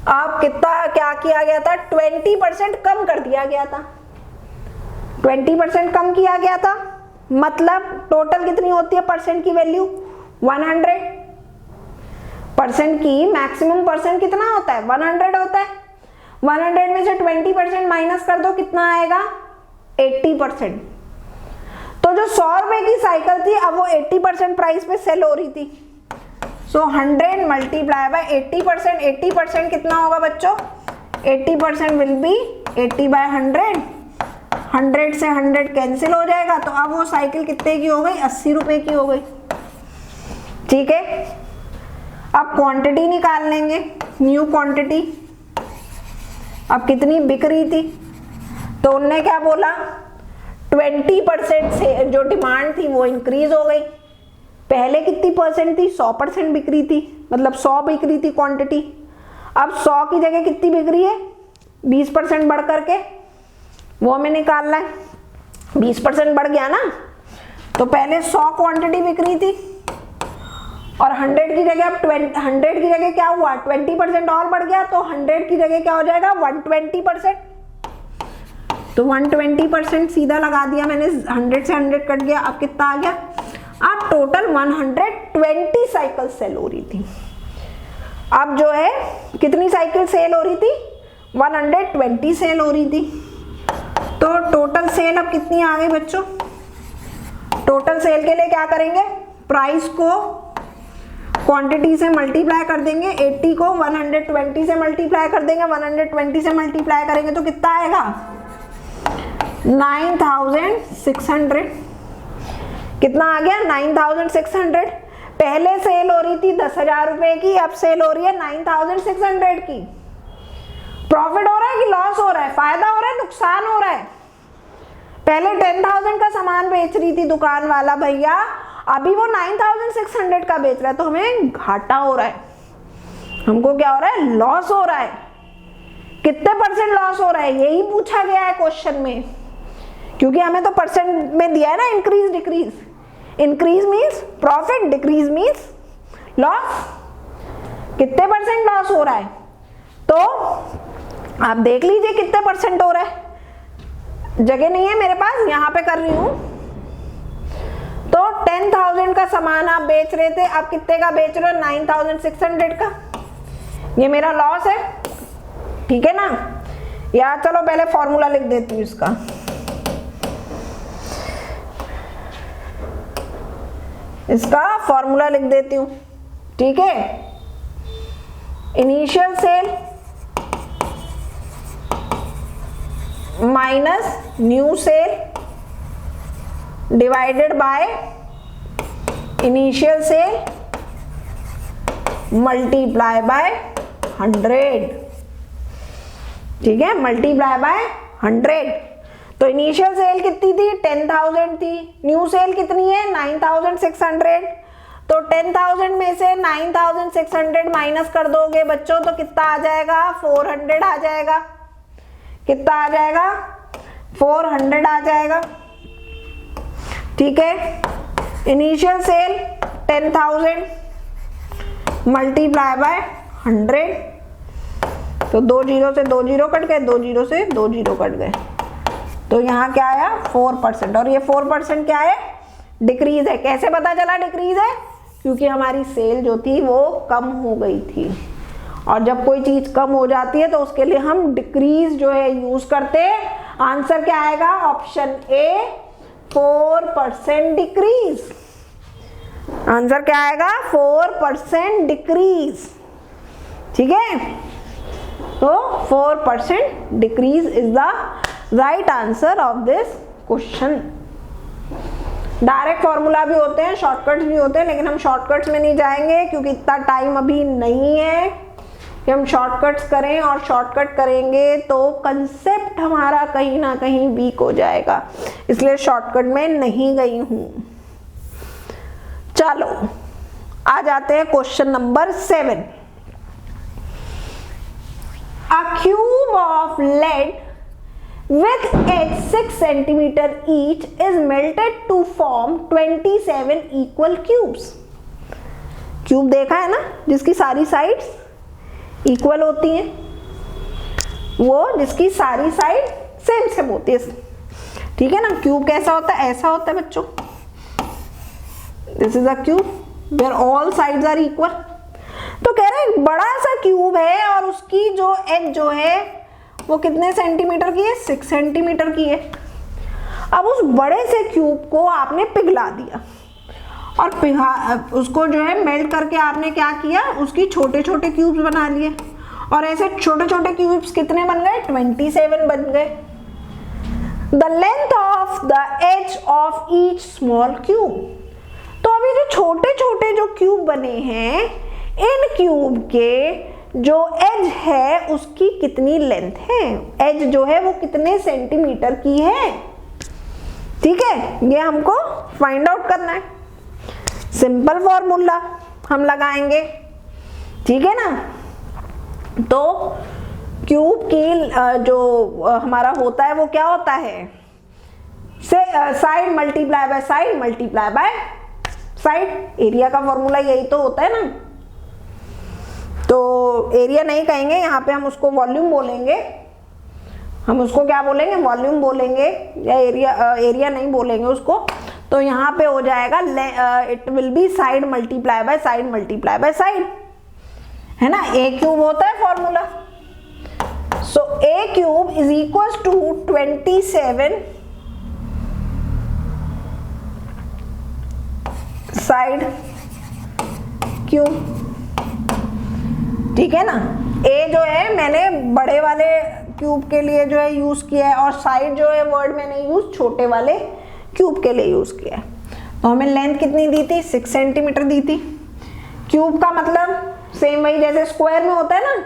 अब कितना क्या किया गया था, 20% कम कर दिया गया था, 20% कम किया गया था, मतलब टोटल कितनी होती है परसेंट की वैल्यू, 100%। की मैक्सिमम परसेंट कितना होता है, 100 होता है। 100 में से 20% माइनस कर दो, कितना आएगा, 80%। तो जो 100 रुपए की साइकिल थी अब वो 80% प्राइस पे सेल हो रही थी। सो 100 मल्टीप्लाई बाय 80%, 80% कितना होगा बच्चों, 80% विल बी 80 बाय 100, 100 से 100 कैंसिल हो जाएगा, तो अब वो साइकिल कितने की हो गई, 80 रुपए की हो गई। ठीक है, अब क्वांटिटी निकाल लेंगे, न्यू क्वांटिटी, अब कितनी बिक रही थी, तो उनने क्या बोला 20% से जो डिमांड थी वो इंक्रीज हो गई। पहले कितनी परसेंट थी, 100% बिक रही थी, मतलब 100 बिक रही थी क्वांटिटी, अब 100 की जगह कितनी बिक रही है, 20% बढ़ करके, वो हमें निकालना है। 20% बढ़ गया ना, तो पहले 100 क्वांटिटी बिक रही थी और 100 की जगह अब 100 की जगह क्या हुआ, 20% और बढ़ गया, तो 100 की जगह क्या हो जाएगा 120%, तो 120% सीधा लगा दिया मैंने, 100 से 100 कट गया, अब कितना आ गया, अब टोटल 120 साइकिल सेल हो रही थी। अब जो है कितनी साइकिल सेल हो रही थी, 120 सेल हो रही थी, तो टोटल सेल अब कितनी आ गई बच्चों, टोटल सेल के लिए क्या करेंगे, प्राइस को क्वांटिटी से मल्टीप्लाई कर देंगे, 80 को 120 से मल्टीप्लाई कर देंगे, 120 से मल्टीप्लाई करेंगे तो कितना आएगा 9600, कितना आ गया 9600। पहले सेल हो रही थी 10,000 रुपए की, अब सेल हो रही है 9600 की। प्रॉफिट हो रहा है कि लॉस हो रहा है, फायदा हो रहा है नुकसान हो रहा है, पहले 10,000 का सामान बेच रही थी दुकान वाला भैया, अभी वो 9600 का बेच रहा है, तो हमें घाटा हो रहा है, हमको क्या हो रहा है, लॉस हो रहा है। कितने परसेंट लॉस हो रहा है, यही पूछा गया है क्वेश्चन में, क्योंकि हमें तो परसेंट में दिया है ना, increase decrease, increase means profit, decrease means loss. कितने परसेंट लॉस हो रहा है, तो आप देख लीजिए कितने परसेंट हो रहा है, जगह नहीं है मेरे पास, यहां पे कर रही हूं। तो 10,000 का सामान आप बेच रहे थे, आप कितने का बेच रहे हो, 9600 का, ये मेरा लॉस है, ठीक है ना। या चलो पहले फॉर्मूला लिख देती हूँ इसका, फॉर्मूला लिख देती हूँ, ठीक है। Initial sale minus new sale divided by initial sale multiply by 100, ठीक है, मल्टीप्लाई बाय 100। तो इनिशियल सेल कितनी थी, 10,000 थी, न्यू सेल कितनी है 9600, तो 10,000 में से 9600 माइनस कर दोगे बच्चों तो कितना आ जाएगा, 400 आ जाएगा, कितना आ जाएगा 400 आ जाएगा, ठीक है। इनिशियल सेल 10,000 मल्टीप्लाई बाय 100, तो 2 जीरो से 2 जीरो कट गए, 2 जीरो से 2 जीरो कट गए, तो यहाँ क्या आया 4%, और ये 4% क्या है, डिक्रीज है। कैसे पता चला डिक्रीज है, क्योंकि हमारी सेल जो थी वो कम हो गई थी, और जब कोई चीज कम हो जाती है तो उसके लिए हम डिक्रीज जो है यूज करते हैं। आंसर क्या आएगा, ऑप्शन ए 4% डिक्रीज, आंसर क्या आएगा 4% डिक्रीज, ठीक है। तो 4% decrease is the right answer of this question. Direct formula भी होते हैं, शॉर्टकट्स भी होते हैं, लेकिन हम शॉर्टकट्स में नहीं जाएंगे क्योंकि इतना टाइम अभी नहीं है कि हम शॉर्टकट्स करें, और शॉर्टकट करेंगे तो कंसेप्ट हमारा कहीं ना कहीं वीक हो जाएगा, इसलिए शॉर्टकट में नहीं गई हूं। चलो आ जाते हैं question number 7। A cube of lead with edge 6 cm each is melted to form 27 equal cubes. Cube देखा है ना, जिसकी सारी साइड्स इक्वल होती हैं, वो जिसकी सारी साइड सेम सेम होती है, ठीक है ना। क्यूब कैसा होता है, ऐसा होता है बच्चों, this is a cube where all sides are equal. तो कह रहे हैं बड़ा सा क्यूब है और उसकी जो एज जो है वो कितने सेंटीमीटर की है, 6 सेंटीमीटर की है। अब उस बड़े से क्यूब को आपने पिघला दिया और उसको जो है मेल्ट करके आपने क्या किया, उसकी छोटे छोटे क्यूब्स बना लिए, और ऐसे छोटे छोटे क्यूब्स कितने बन गए, 27 बन गए। The length of the edge of each small cube. तो अभी जो छोटे छोटे जो क्यूब बने हैं, इन क्यूब के जो एज है उसकी कितनी लेंथ है, एज जो है वो कितने सेंटीमीटर की है। ठीक है, ये हमको फाइंड आउट करना है। सिंपल फॉर्मूला हम लगाएंगे, ठीक है ना। तो क्यूब की जो हमारा होता है वो क्या होता है, side multiply by side multiply by side. Area का फॉर्मूला यही तो होता है ना। तो एरिया नहीं कहेंगे यहाँ पे, हम उसको वॉल्यूम बोलेंगे। हम उसको क्या बोलेंगे, वॉल्यूम बोलेंगे, या एरिया नहीं बोलेंगे उसको। तो यहाँ पे हो जाएगा it will be side multiply by side multiply by side, है ना। ए क्यूब होता है formula. So a cube is equal to 27 side cube, ठीक है ना। ए जो है मैंने बड़े वाले क्यूब के लिए जो है यूज किया है, और साइड जो है वर्ड मैंने यूज छोटे वाले क्यूब के लिए यूज किया है। तो हमें लेंथ कितनी दी थी, 6 सेंटीमीटर दी थी। क्यूब का मतलब सेम वही जैसे स्क्वायर में होता है ना,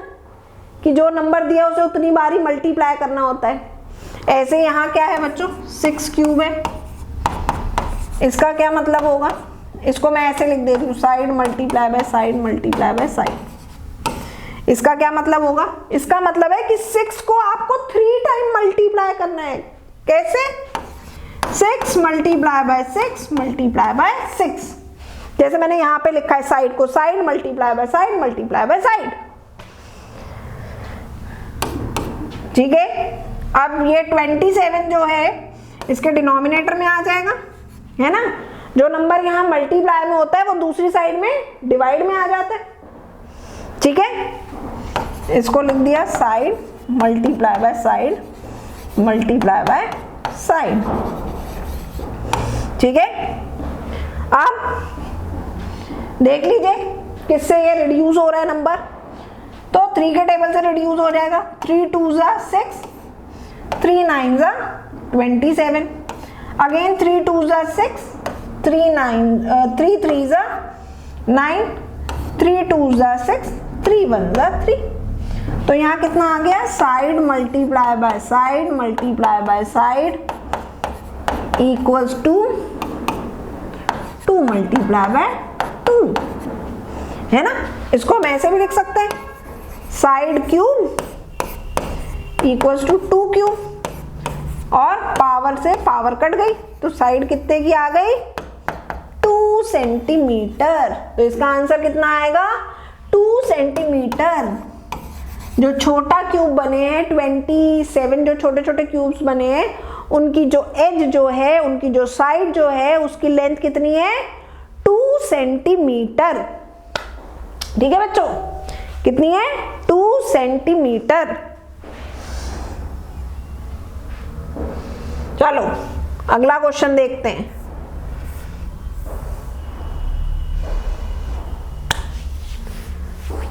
कि जो नंबर दिया उसे उतनी बार ही मल्टीप्लाई करना होता है। ऐसे यहाँ क्या है बच्चों, 6 क्यूब है। इसका क्या मतलब होगा, इसको मैं ऐसे लिख देती हूँ, side multiply by side multiply by side. इसका क्या मतलब होगा, इसका मतलब है कि 6 को आपको 3 टाइम मल्टीप्लाई करना है। कैसे, 6 मल्टीप्लाई बाय 6 मल्टीप्लाई बाय 6। जैसे मैंने यहाँ पे लिखा है साइड को, side multiply by side multiply by side, ठीक है। अब ये 27 जो है इसके डिनोमिनेटर में आ जाएगा, है ना। जो नंबर यहाँ मल्टीप्लाई में होता है वो दूसरी साइड में डिवाइड में आ जाता है, ठीक है। इसको लिख दिया side multiply by side multiply by side, ठीक है। अब देख लीजिए किससे ये रिड्यूस हो रहा है नंबर। तो 3 के टेबल से रिड्यूस हो जाएगा। 3 2 6, 3 9 27, अगेन 3 2 6, 3 3 9, 3 2 6, 3 1 3। तो यहाँ कितना आ गया, side multiply by side multiply by side equals to 2 multiply by 2, है ना। इसको हम ऐसे भी लिख सकते हैं, side cube equals to 2 cube, और पावर से पावर कट गई तो साइड कितने की आ गई, 2 सेंटीमीटर। तो इसका आंसर कितना आएगा, 2 सेंटीमीटर। जो छोटा क्यूब बने हैं 27, जो छोटे छोटे क्यूब्स बने हैं, उनकी जो एज जो है, उनकी जो साइड जो है, उसकी लेंथ कितनी है, 2 सेंटीमीटर, ठीक है बच्चों। कितनी है, 2 सेंटीमीटर। चलो अगला क्वेश्चन देखते हैं।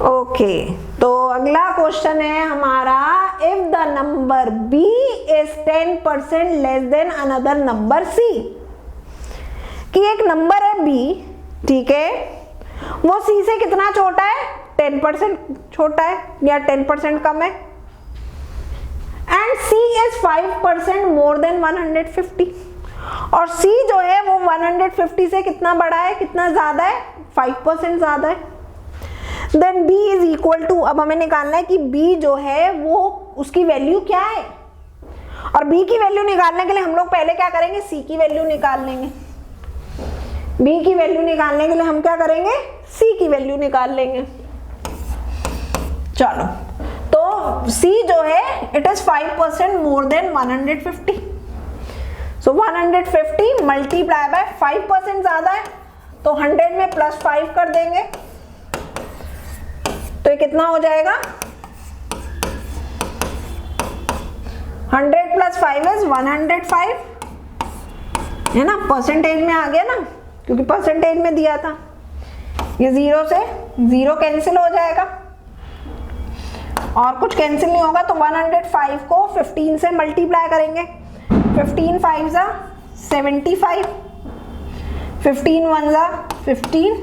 ओके, तो अगला क्वेश्चन है हमारा, if the number b is 10% less than another number c। कि एक नंबर है b, ठीक है, वो c से कितना छोटा है, 10% छोटा है या 10% कम है, and c is 5% more than 150, और c जो है वो 150 से कितना बड़ा है, कितना ज्यादा है, 5% ज्यादा है। Then b is equal to, अब हमें निकालना है कि b जो है वो उसकी वैल्यू क्या है, और b की वैल्यू निकालने के लिए हम लोग पहले क्या करेंगे, c की वैल्यू निकाल लेंगे। b की वैल्यू निकालने के लिए हम क्या करेंगे, c की वैल्यू निकाल लेंगे। चलो, तो c जो है it is 5% more than 150, so 150 multiply by 5% ज्यादा है, तो 100 में +5 कर देंगे, तो ये कितना हो जाएगा, 100 + 5 इज 105, है ना। परसेंटेज में आ गया ना, क्योंकि परसेंटेज में दिया था। ये 0 से 0 कैंसिल हो जाएगा और कुछ कैंसिल नहीं होगा, तो 105 को 15 से मल्टीप्लाई करेंगे। 15 5 जा 75, 15 1 जा 15,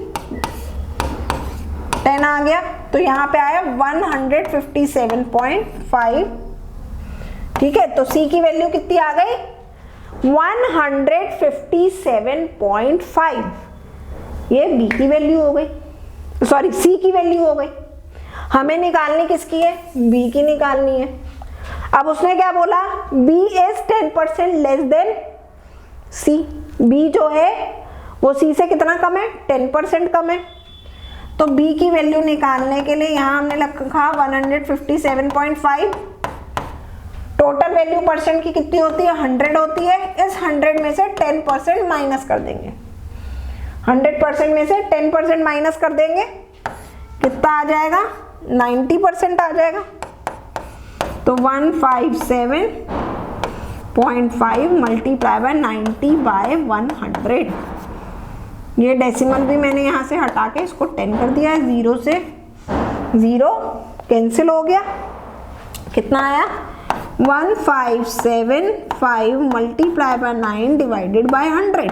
10 आ गया, तो यहाँ पे आया 157.5। ठीक है, तो C की वैल्यू कितनी आ गई? 157.5। ये B की वैल्यू हो गई, सॉरी C की वैल्यू हो गई। हमें निकालनी किसकी है? B की निकालनी है। अब उसने क्या बोला? B is 10% less than C। B जो है वो C से कितना कम है? 10% कम है। तो B की वैल्यू निकालने के लिए यहाँ हमने लिखा 157.5। टोटल वैल्यू परसेंट की कितनी होती है? 100 होती है। इस 100 में से 10% माइनस कर देंगे। 100% में से 10% माइनस कर देंगे, कितना आ जाएगा? 90% आ जाएगा। तो 157.5 मल्टीप्लाई बाय 90/100। ये डेसिमल भी मैंने यहाँ से हटा के इसको 10 कर दिया है। 0 से 0 कैंसिल हो गया, कितना आया? 157.5 मल्टीप्लाई बाय 9 डिवाइडेड बाय 100।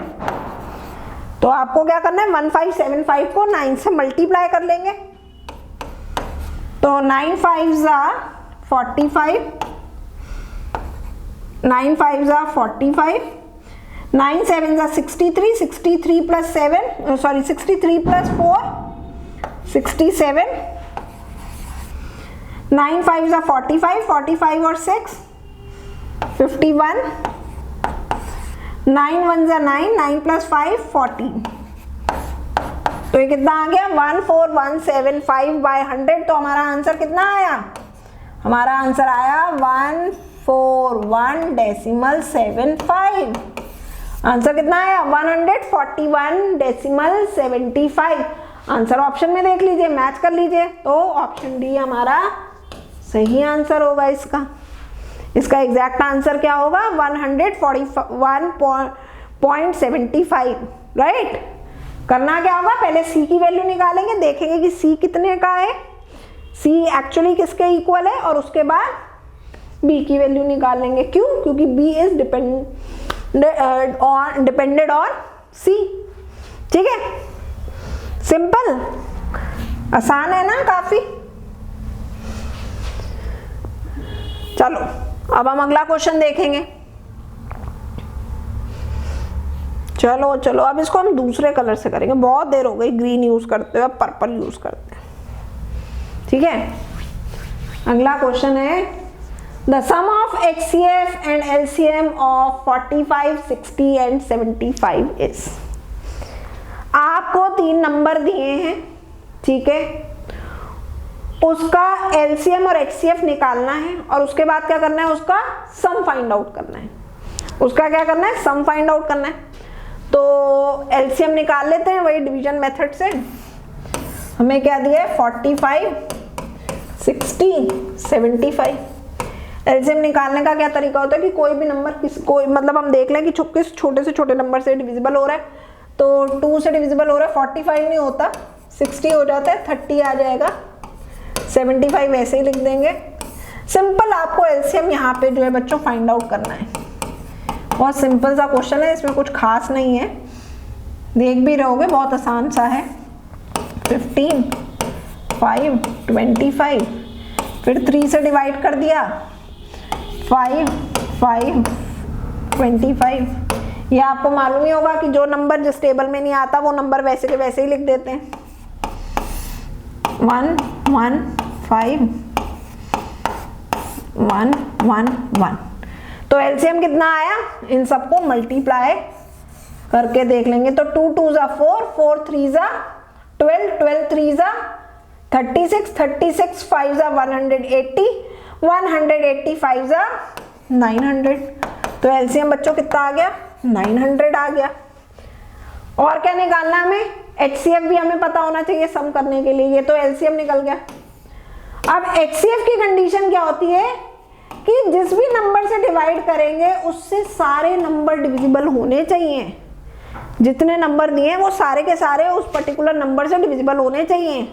तो आपको क्या करना है? 1575 को 9 से मल्टीप्लाई कर लेंगे। तो 9 5 जा 45, 9 5 जा 45, 9 7 जा 63, 63 प्लस 7 सॉरी 63 प्लस 4 67, 9 5 जा 45, 45 और 6 51, 9 1 जा 9, 9 प्लस 5 14। तो ये कितना आ गया? 14175/100। तो हमारा आंसर कितना आया? हमारा आंसर आया 141.75। आंसर कितना आया? 141.75। आंसर ऑप्शन में देख लीजिए, मैच कर लीजिए। तो ऑप्शन डी हमारा सही आंसर होगा इसका। इसका एग्जैक्ट आंसर क्या होगा? 141.75। राइट। करना क्या होगा? पहले C की वैल्यू निकालेंगे, देखेंगे कि C कितने का है, C एक्चुअली किसके इक्वल है, और उसके बाद B की वैल्यू निकालेंगे। क्यों? क्योंकि B is depended on C। ठीक है, सिंपल, आसान है ना काफी। चलो अब हम अगला क्वेश्चन देखेंगे। चलो चलो अब इसको हम दूसरे कलर से करेंगे। बहुत देर हो गई ग्रीन यूज करते हुए, पर्पल यूज करते हैं। ठीक है, अगला क्वेश्चन है the sum of HCF and LCM of 45, 60 and 75 is. आपको 3 नंबर दिए हैं, ठीक है, उसका LCM और HCF निकालना है और उसके बाद क्या करना है? उसका सम फाइंड आउट करना है। उसका क्या करना है? सम फाइंड आउट करना है। तो LCM निकाल लेते हैं वही डिवीजन मेथड से। हमें क्या दिया है? 45, 60, 75। LCM निकालने का क्या तरीका होता है कि कोई भी नंबर कोई मतलब हम देख लें कि किस छोटे से छोटे नंबर से डिविजिबल हो रहा है। तो 2 से डिविजिबल हो रहा है, 45 नहीं होता, 60 हो जाता है, 30 आ जाएगा, 75 वैसे ही लिख देंगे। सिंपल, आपको LCM यहाँ पे जो है बच्चों फाइंड आउट करना है। बहुत सिंपल सा क्वेश्चन है, इसमें कुछ खास नहीं है, देख भी रहोगे, बहुत आसान सा है। 15, 5, 25, फिर 3 से डिवाइड कर दिया, 5, 5, 25। ये आपको मालूम ही होगा कि जो नंबर जिस टेबल में नहीं आता वो नंबर वैसे के वैसे ही लिख देते हैं। 1, 1, 5, 1, 1, 1। तो LCM कितना आया? इन सबको मल्टीप्लाई करके देख लेंगे। तो 2 2 जा 4, 4 3 जा 12, 12 3 जा 36, 36 5 जा 180, 185 जा 900। तो LCM बच्चों कितना आ गया? 900 आ गया। और क्या निकालना हमें? HCF भी हमें पता होना चाहिए सम करने के लिए। ये तो LCM निकल गया। अब HCF की कंडीशन क्या होती है कि जिस भी नंबर से डिवाइड करेंगे उससे सारे नंबर डिविजिबल होने चाहिए। जितने नंबर दिए हैं वो सारे के सारे उस पर्टिकुलर नंबर से डिविजिबल होने चाहिए।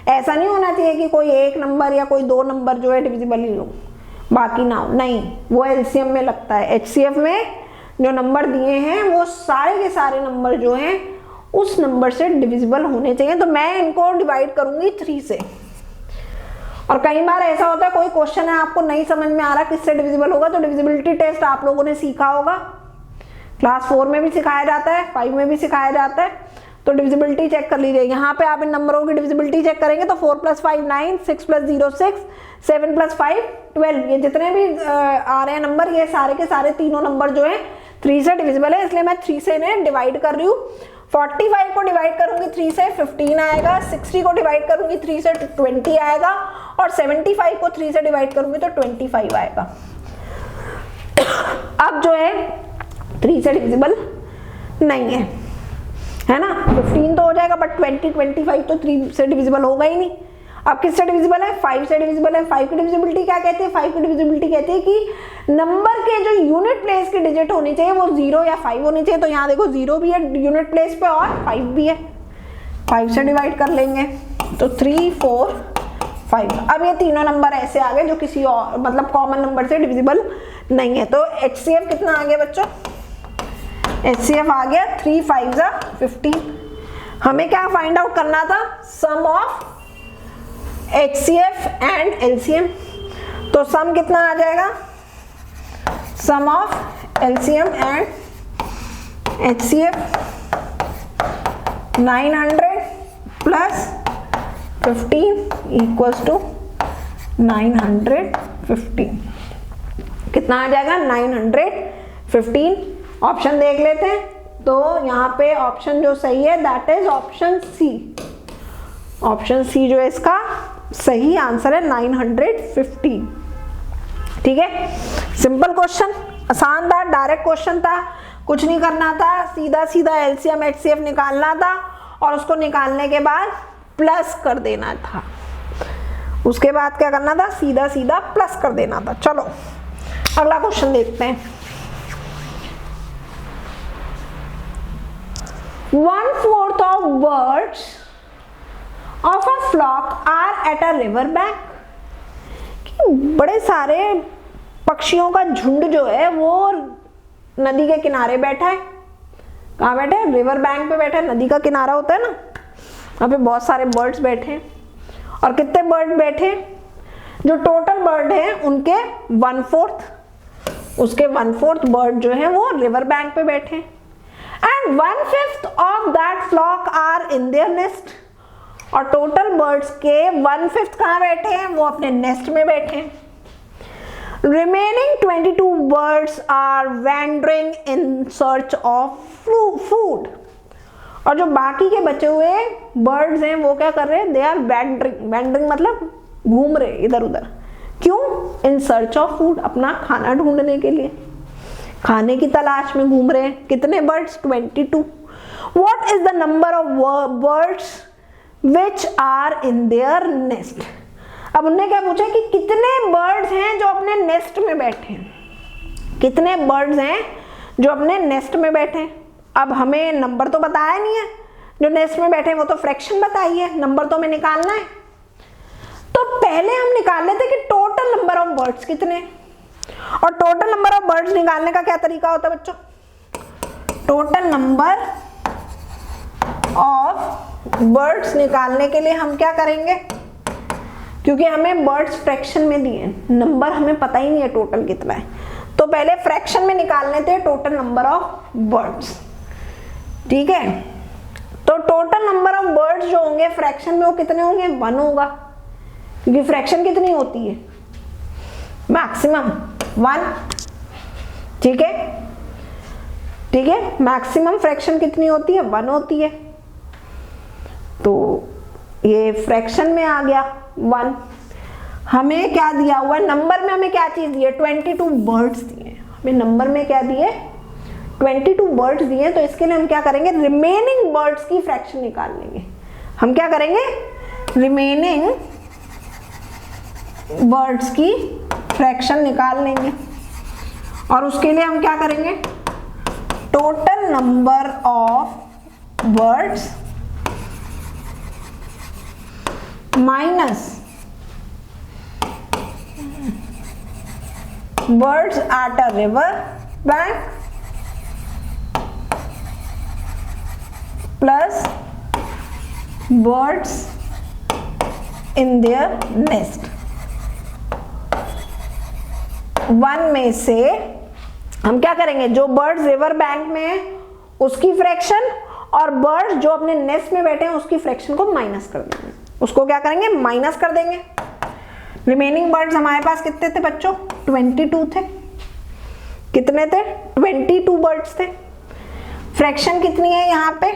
ऐसा नहीं होना चाहिए कि कोई एक नंबर या कोई दो नंबर जो है डिविजिबल ही लो, बाकी ना हो, नहीं, वो एलसीएम में लगता है। एचसीएफ में जो नंबर दिए हैं वो सारे के सारे नंबर जो हैं उस नंबर से डिविजिबल होने चाहिए। तो मैं इनको डिवाइड करूंगी 3 से। और कई बार ऐसा होता है कोई क्वेश्चन है आपको नहीं समझ में आ रहा किससे डिविजिबल होगा, तो डिविजिबिलिटी टेस्ट आप लोगों ने सीखा होगा, क्लास 4 में भी सिखाया जाता है, 5 में भी सिखाया जाता है। तो डिविजिबिलिटी चेक कर लीजिए। यहाँ पे आप इन नंबरों की डिविजिबिलिटी चेक करेंगे तो 4 + 5 9, 6 + 0 6, 7 + 5 12, ये जितने भी आ रहे हैं नंबर ये सारे के सारे तीनों नंबर जो है 3 से डिविजिबल है, इसलिए मैं 3 से इन्हें डिवाइड कर रही हूँ। 45 को डिवाइड करूंगी 3 से 15 आएगा, 60 को डिवाइड करूंगी 3 से 20 आएगा, और 75 को 3 से डिवाइड करूंगी तो 25 आएगा। अब जो है 3 से डिविजिबल नहीं है ना, 15 तो हो जाएगा, बट 20 25 तो 3 से डिविजिबल होगा ही नहीं। अब किससे डिविजिबल है? 5 से डिविजिबल है। 5 की डिविजिबिलिटी क्या कहती है? 5 की डिविजिबिलिटी कहती है कि नंबर के जो यूनिट प्लेस की डिजिट होनी चाहिए वो 0 या 5 होनी चाहिए। तो यहाँ देखो 0 भी है यूनिट प्लेस पे और 5 भी है, 5 से डिवाइड कर लेंगे तो 3 4 5। अब ये तीनों नंबर ऐसे आ गए जो किसी और मतलब कॉमन नंबर से डिविजिबल नहीं है। तो HCF कितना आ गया बच्चों? HCF आ गया 3 5 15। हमें क्या फाइंड आउट करना था? Sum of HCF and LCM। तो सम कितना आ जाएगा? Sum of LCM and HCF 900 plus 15 equals to 915। कितना आ जाएगा? 915। ऑप्शन देख लेते हैं। तो यहाँ पे ऑप्शन जो सही है that is option C. Option C जो है इसका सही आंसर है 915। ठीक है, सिंपल क्वेश्चन, आसान था, डायरेक्ट क्वेश्चन था, कुछ नहीं करना था, सीधा सीधा LCM HCF निकालना था और उसको निकालने के बाद प्लस कर देना था। उसके बाद क्या करना था? सीधा सीधा प्लस कर देना था। चलो अगला क्वेश्चन देखते हैं। 1/4 of birds of a flock are at a river bank। बड़े सारे पक्षियों का झुंड जो है वो नदी के किनारे बैठा है। कहाँ बैठा है? रिवर बैंक पे बैठा है। नदी का किनारा होता है ना, वहाँ पे बहुत सारे बर्ड्स बैठे हैं। और कितने बर्ड बैठे? जो टोटल बर्ड है उनके 1/4, उसके 1/4 बर्ड जो है वो रिवर बैंक पे बैठे हैं। And 1/5 of that flock are in their nest. और टोटल बर्ड्स के 1/5 कहाँ बैठे हैं? वो अपने नेस्ट में बैठे हैं। Remaining 22 birds are wandering in search of food. और जो बाकी के बचे हुए बर्ड्स हैं वो क्या कर रहे हैं? They are wandering. वैंडरिंग मतलब घूम रहे इधर उधर। क्यों? इन सर्च ऑफ फूड, अपना खाना ढूंढने के लिए, खाने की तलाश में घूम रहे हैं। कितने birds? 22। What is the number of birds which are in their nest. अब उन्होंने क्या पूछा कि कितने बर्ड्स हैं जो अपने नेस्ट में बैठे हैं। कितने बर्ड्स हैं जो अपने नेस्ट में बैठे हैं। अब हमें नंबर तो बताया नहीं है, जो नेस्ट में बैठे हैं वो तो फ्रैक्शन बताई है, नंबर तो हमें निकालना है। तो पहले हम निकाल लेते कि टोटल नंबर ऑफ बर्ड्स कितने। और टोटल नंबर ऑफ बर्ड्स निकालने का क्या तरीका होता है बच्चों? टोटल नंबर ऑफ बर्ड्स निकालने के लिए हम क्या करेंगे? क्योंकि हमें बर्ड्स फ्रैक्शन में दिए, नंबर हमें पता ही नहीं है टोटल कितना है, तो पहले फ्रैक्शन में निकाल लेते हैं टोटल नंबर ऑफ बर्ड्स। ठीक है, तो टोटल नंबर ऑफ बर्ड्स जो होंगे फ्रैक्शन में वो कितने होंगे? 1 होगा, क्योंकि फ्रैक्शन कितनी होती है? मैक्सिमम 1। ठीक है, ठीक है, मैक्सिमम फ्रैक्शन कितनी होती है? 1 होती है। तो ये फ्रैक्शन में आ गया 1। हमें क्या दिया हुआ है? नंबर में हमें क्या चीज दी है? 22 बर्ड्स दिए। हमें नंबर में क्या दिए? 22 बर्ड्स दिए। तो इसके लिए हम क्या करेंगे? रिमेनिंग बर्ड्स की फ्रैक्शन निकाल लेंगे। हम क्या करेंगे? रिमेनिंग बर्ड्स की फ्रैक्शन निकाल लेंगे। और उसके लिए हम क्या करेंगे? total number of birds minus birds at a river bank plus birds in their nest। One में से हम क्या करेंगे, जो बर्ड्स रिवर बैंक में है उसकी फ्रैक्शन और बर्ड्स जो अपने नेस्ट में बैठे हैं उसकी फ्रैक्शन को माइनस कर देंगे। उसको क्या करेंगे, माइनस कर देंगे। रिमेनिंग बर्ड्स हमारे पास कितने थे बच्चों, 22 थे। कितने थे, 22 बर्ड्स थे। फ्रैक्शन कितनी है यहाँ पे,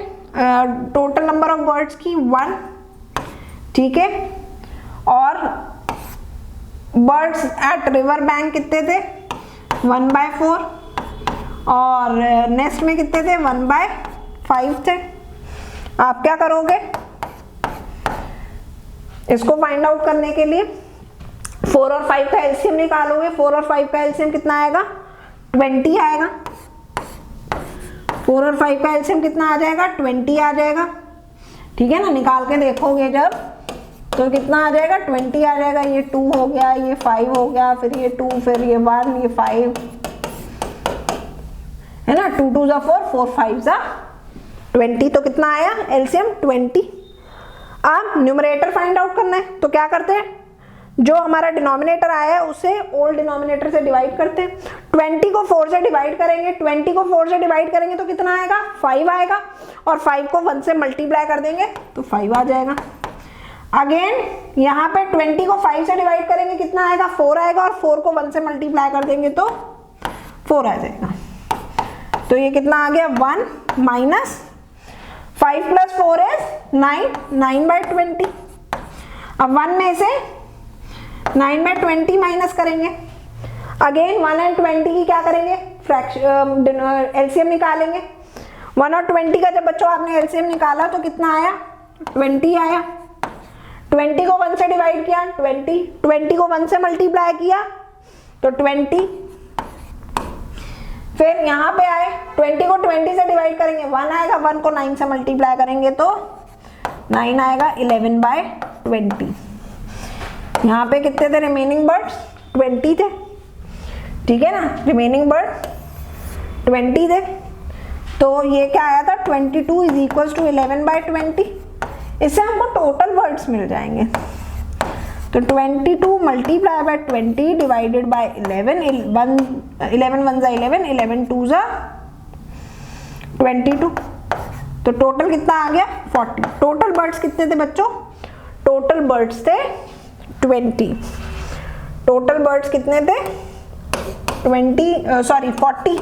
टोटल नंबर ऑफ बर्ड्स की 1, ठीक है। और बर्ड्स एट रिवर बैंक कितने थे, 1/4 और नेस्ट में कितने थे, 1/5 थे। आप क्या करोगे, इसको फाइंड आउट करने के लिए 4 और 5 का एलसीएम निकालोगे। 4 और 5 का एलसीएम कितना आएगा, 20 आएगा। 4 और 5 का एलसीएम कितना आ जाएगा, 20 आ जाएगा, ठीक है ना। निकाल के देखोगे जब तो कितना आ जाएगा, 20 आ जाएगा। ये 2 हो गया, ये 5 हो गया, फिर ये 2, फिर ये 1, ये 5 है ना। 2 2 4, 4 5 20, तो कितना आया एलसीएम, 20। अब न्यूमरेटर फाइंड आउट करना है, तो क्या करते हैं, जो हमारा डिनोमिनेटर आया है उसे ओल्ड डिनोमिनेटर से डिवाइड करते हैं। 20 को 4 से डिवाइड करेंगे, 20 को 4 से डिवाइड करेंगे तो कितना आएगा, 5 आएगा। और 5 को 1 से मल्टीप्लाई कर देंगे तो 5 आ जाएगा। अगेन यहाँ पे 20 को 5 से डिवाइड करेंगे, कितना आएगा, 4 आएगा। और 4 को 1 से मल्टीप्लाई कर देंगे तो 4 आ जाएगा। तो ये कितना आ गया, 1 माइनस 5 + 4 इज 9, 9/20। अब 1 में से 9/20 माइनस करेंगे। अगेन 1 और 20 की क्या करेंगे, एलसीएम निकालेंगे। 1 और 20 का जब बच्चों आपने एलसीएम निकाला तो कितना आया, 20 आया। 20 को 1 से डिवाइड किया 20 को 1 से मल्टीप्लाई किया तो 20। फिर यहाँ पे आए 20 को 20 से डिवाइड करेंगे 1 आएगा, 1 को 9 से मल्टीप्लाई करेंगे तो 9 आएगा, 11/20। यहाँ पे कितने थे रिमेनिंग बर्ड्स, 20 थे, ठीक है ना। रिमेनिंग बर्ड 20 थे, तो ये क्या आया था, 22 = 11/20। इससे हमको टोटल वर्ड्स मिल जाएंगे। तो 22 मल्टीप्लाई बाय 20 डिवाइडेड बाय 11, 11 1 11, 11 2 22। तो टोटल कितना आ गया, 40। टोटल बर्ड्स कितने थे बच्चों, टोटल बर्ड्स थे 20। टोटल बर्ड्स कितने थे, 40,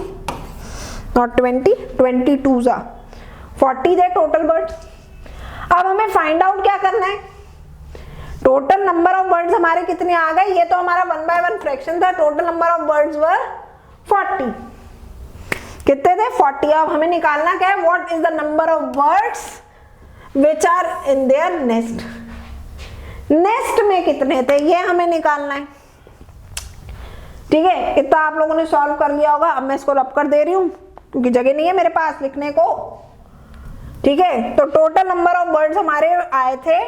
नॉट 20, 22 40 थे टोटल बर्ड्स। अब हमें फाइंड आउट क्या करना है, टोटल नंबर ऑफ बर्ड्स हमारे कितने आ गए। ये तो हमारा 1/1 फ्रैक्शन था, total number of birds were 40। कितने थे, 40। अब हमें निकालना क्या है, what is the number of birds which are in their nest. Nest में कितने थे ये हमें निकालना है, ठीक है। इतना आप लोगों ने सॉल्व कर लिया होगा। अब मैं इसको रब कर दे रही हूं क्योंकि जगह नहीं है मेरे पास लिखने को, ठीक है। तो टोटल नंबर ऑफ बर्ड्स हमारे आए थे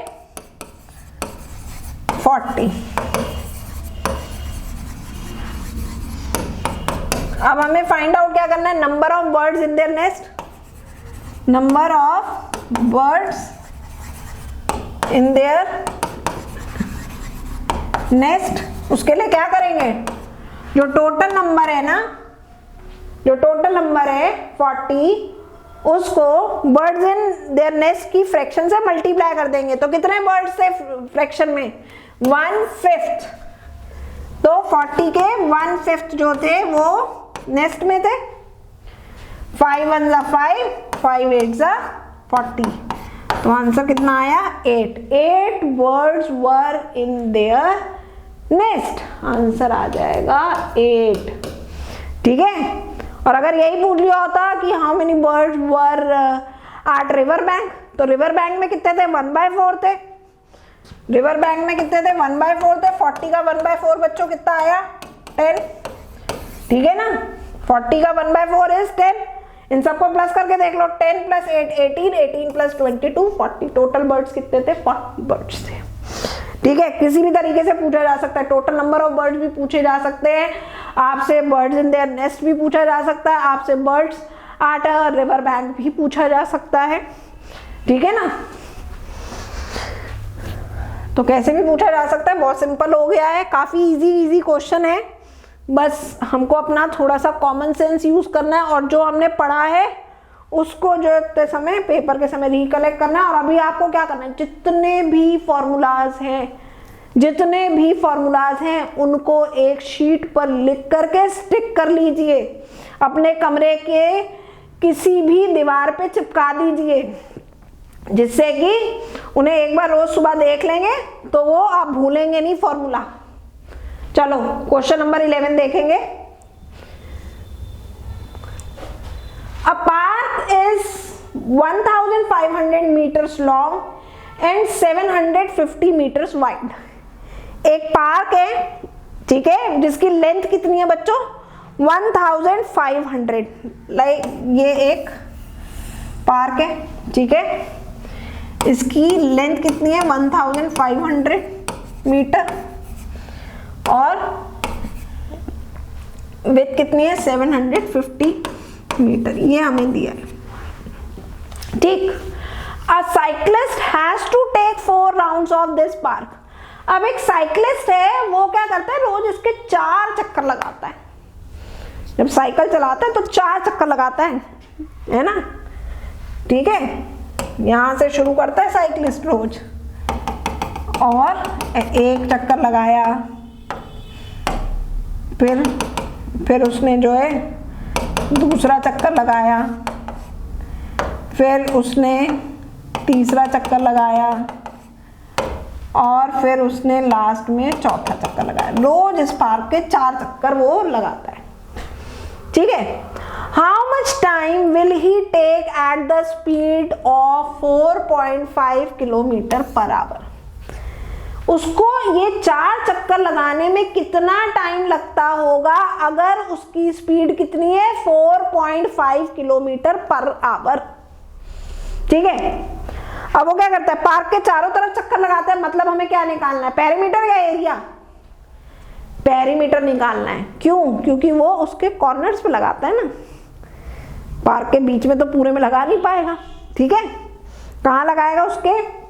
40। अब हमें फाइंड आउट क्या करना है, number of birds in their nest. Number of birds in their nest, उसके लिए क्या करेंगे, जो टोटल नंबर है ना, जो टोटल नंबर है 40, उसको बर्ड्स इन देयर नेस्ट की फ्रैक्शन से मल्टीप्लाई कर देंगे। तो कितने बर्ड्स थे फ्रैक्शन में, 1/5। तो 40 के 1/5 जो थे वो नेस्ट में थे। 5 1 5, 5 8 40। तो आंसर कितना आया, 8 birds were in their nest. Answer आ जाएगा 8, ठीक है। और अगर यही पूछ लिया होता कि how many birds were at river bank, तो रिवर बैंक में कितने थे, 1/4 थे। रिवर बैंक में कितने थे, 1/4 थे। 40 का 1/4 बच्चों कितना आया, 10, ठीक है ना। 40 का 1/4 इज 10। इन सबको प्लस करके देख लो, 10 + 8 18, 18 + 22 40। टोटल बर्ड्स कितने थे? 40 बर्ड्स थे। ठीक है, किसी भी तरीके से पूछा जा सकता है। टोटल नंबर ऑफ बर्ड्स भी पूछे जा सकते हैं आपसे, बर्ड्स इन देयर नेस्ट भी पूछा जा सकता है आपसे, birds at a river bank भी पूछा जा सकता है। ठीक है ना, तो कैसे भी पूछा जा सकता है। बहुत सिंपल हो गया है, काफी इजी क्वेश्चन है। बस हमको अपना थोड़ा सा कॉमन सेंस यूज करना है और जो हमने पढ़ा है उसको जो इतने समय पेपर के समय रिकलेक्ट करना है। और अभी आपको क्या करना है, जितने भी फॉर्मूलाज हैं उनको एक शीट पर लिख करके स्टिक कर लीजिए, अपने कमरे के किसी भी दीवार पे चिपका दीजिए, जिससे कि उन्हें एक बार रोज सुबह देख लेंगे तो वो आप भूलेंगे नहीं फॉर्मूला। चलो क्वेश्चन नंबर 11 देखेंगे। A park is 1500 meters long and 750 meters wide. एक पार्क है, ठीक है, जिसकी लेंथ कितनी है बच्चों? 1500। लाइक ये एक पार्क है, ठीक है, इसकी लेंथ कितनी है? 1500 मीटर और विड्थ कितनी है? 750 मीटर। ये हमें दिया है, ठीक। A cyclist has to take 4 rounds of this park. अब एक साइक्लिस्ट है, वो क्या करता है? रोज इसके 4 चक्कर लगाता है। जब साइकिल चलाता है तो 4 चक्कर लगाता है ना, ठीक है। यहां से शुरू करता है साइक्लिस्ट रोज, और एक चक्कर लगाया, फिर उसने जो है दूसरा चक्कर लगाया, फिर उसने तीसरा चक्कर लगाया, और फिर उसने लास्ट में चौथा चक्कर लगाया। रोज इस पार्क के 4 चक्कर वो लगाता है, ठीक है। How much time will he take at the speed of 4.5 kilometre per hour. उसको ये 4 चक्कर लगाने में कितना टाइम लगता होगा अगर उसकी स्पीड कितनी है? 4.5 किलोमीटर पर आवर, ठीक है। अब वो क्या करता है? पार्क के चारों तरफ चक्कर लगाता है। मतलब हमें क्या निकालना है? पेरीमीटर या एरिया? पेरीमीटर निकालना है। क्यों? क्योंकि वो उसके कॉर्नर्स पे लगाता है ना, पार्क के बीच में तो पूरे में लगा नहीं पाएगा, ठीक है। कहाँ लगाएगा? उसके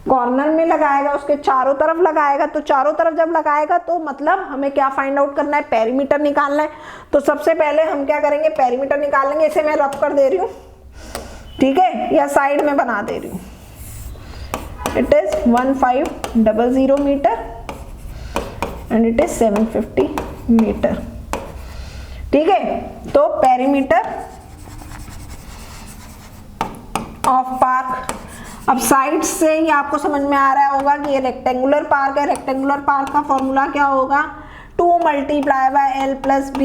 कॉर्नर में लगाएगा, उसके चारों तरफ लगाएगा। तो चारों तरफ जब लगाएगा तो मतलब हमें क्या फाइंड आउट करना है? पेरीमीटर निकालना है। तो सबसे पहले हम क्या करेंगे? पेरीमीटर निकालेंगे। इसे मैं रफ कर दे रही हूँ, ठीक है, या साइड में बना दे रही हूँ। It is 1500 metre and it is 750 metre, ठीक है। तो पेरीमीटर ऑफ पार्क। अब साइड से ही आपको समझ में आ रहा होगा कि ये रेक्टेंगुलर पार्क है। रेक्टेंगुलर पार्क का फॉर्मूला क्या होगा? 2 × L + B।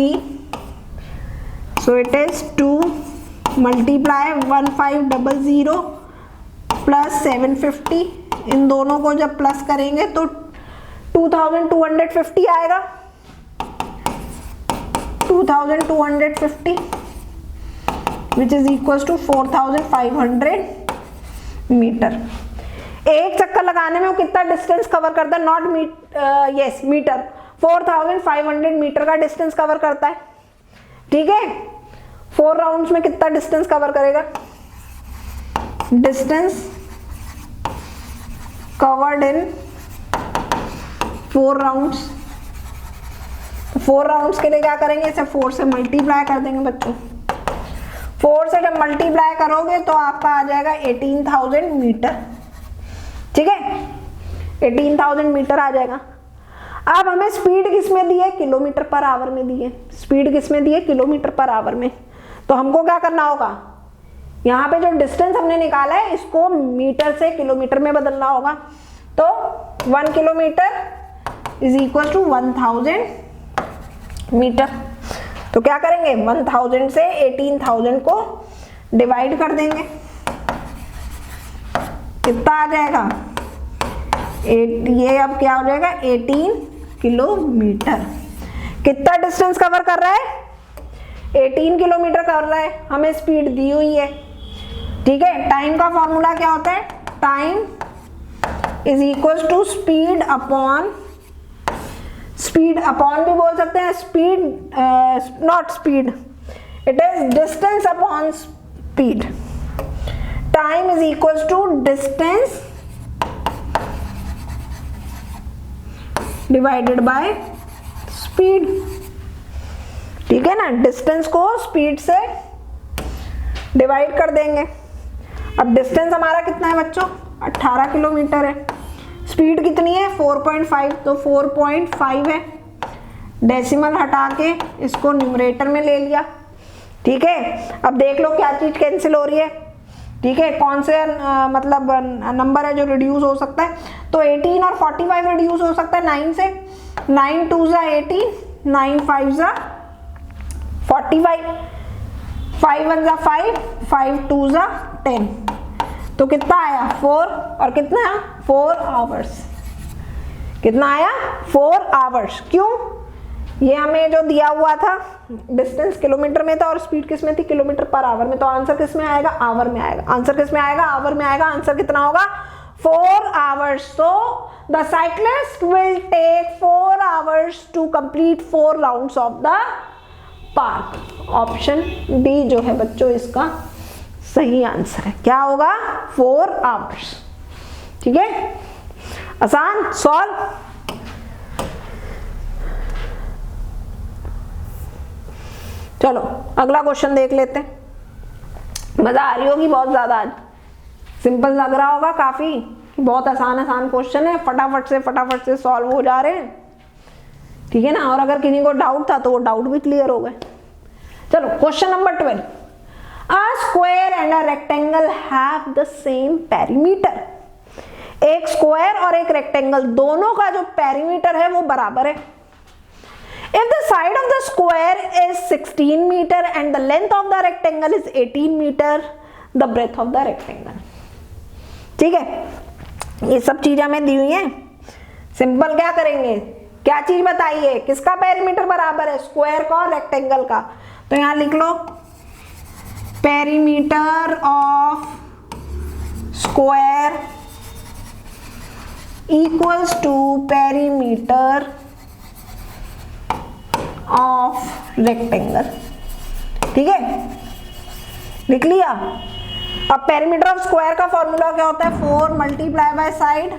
So it is 2 × 1500 + 750। इन दोनों को जब प्लस करेंगे तो 2250 आएगा। 2250 which is equal to 4500 metre. एक चक्कर लगाने में वो कितना डिस्टेंस कवर करता है? Not metre. 4500 मीटर का डिस्टेंस कवर करता है, ठीक है। 4 राउंड्स में कितना डिस्टेंस कवर करेगा? Distance covered in 4 rounds. 4 rounds के लिए क्या करेंगे? इसे 4 से मल्टीप्लाई कर देंगे बच्चों। 4 से जब मल्टीप्लाई करोगे तो आपका आ जाएगा 18,000 मीटर, ठीक है। 18,000 मीटर आ जाएगा। अब हमें स्पीड किस में दी है? किलोमीटर पर आवर में दी है। स्पीड किस में दी है? किलोमीटर पर आवर में। तो हमको क्या करना होगा? यहाँ पे जो डिस्टेंस हमने निकाला है इसको मीटर से किलोमीटर में बदलना होगा। तो 1 kilometre is equal to 1000 metre. तो क्या करेंगे? 1000 से 18,000 को डिवाइड कर देंगे। कितना आ जाएगा? ये अब क्या हो जाएगा? 18 किलोमीटर। कितना डिस्टेंस कवर कर रहा है? 18 किलोमीटर कर रहा है, हमें स्पीड दी हुई है, ठीक है। टाइम का फॉर्मूला क्या होता है, time is equal to speed upon, speed upon भी बोल सकते हैं, speed not speed, it is distance upon speed. Time is equal to distance divided by speed, ठीक है ना। डिस्टेंस को स्पीड से डिवाइड कर देंगे। अब डिस्टेंस हमारा कितना है बच्चों, 18 किलोमीटर है, स्पीड कितनी है 4.5, तो 4.5 है, डेसिमल हटा के इसको न्यूमरेटर में ले लिया, ठीक है। अब देख लो क्या चीज कैंसिल हो रही है, ठीक है, कौन से मतलब नंबर है जो रिड्यूस हो सकता है, तो 18 और 45 रिड्यूस हो सकता है 9 से, 9 2 ज़ा 18, 9 5 ज़ा 45, 5 1 ज़ा 5, 5 2 ज़ा 10, तो कितना आया 4, और कितना 4 आवर्स, कितना आया 4 आवर्स। क्यों, ये हमें जो दिया हुआ था डिस्टेंस किलोमीटर में था और स्पीड किस में थी, किलोमीटर पर आवर में, तो आंसर किस में आएगा, आवर में आएगा। आंसर किस में आएगा, आवर में आएगा। आंसर कितना होगा 4 hours. So the cyclist will take 4 hours to complete 4 rounds of the park. Option D जो है बच्चों इसका सही आंसर है। क्या होगा 4 आवर्स, ठीक है, आसान। सॉल्व, चलो अगला क्वेश्चन देख लेते हैं। मजा आ रही होगी बहुत ज्यादा, आज सिंपल लग रहा होगा काफी, बहुत आसान आसान क्वेश्चन है, फटाफट से सॉल्व हो जा रहे हैं, ठीक है ना। और अगर किसी को डाउट था तो वो डाउट भी क्लियर हो गए। चलो question number 12, a square and a rectangle have the same perimeter. एक स्क्वायर और एक रेक्टेंगल दोनों का जो पेरीमीटर है वो बराबर है। If the side of the square is 16 meter and the length of the rectangle is 18 meter, the breadth of the rectangle, ठीक है। ये सब चीजें हमें दी हुई हैं। सिंपल क्या करेंगे, क्या चीज बताइए, किसका पेरीमीटर बराबर है, स्क्वायर का और रेक्टेंगल का। तो यहां लिख लो perimeter of square equals to perimeter of rectangle, ठीक है, लिख लिया। अब पेरीमीटर ऑफ स्क्वायर का फॉर्मूला क्या होता है, 4 मल्टीप्लाई बाय साइड,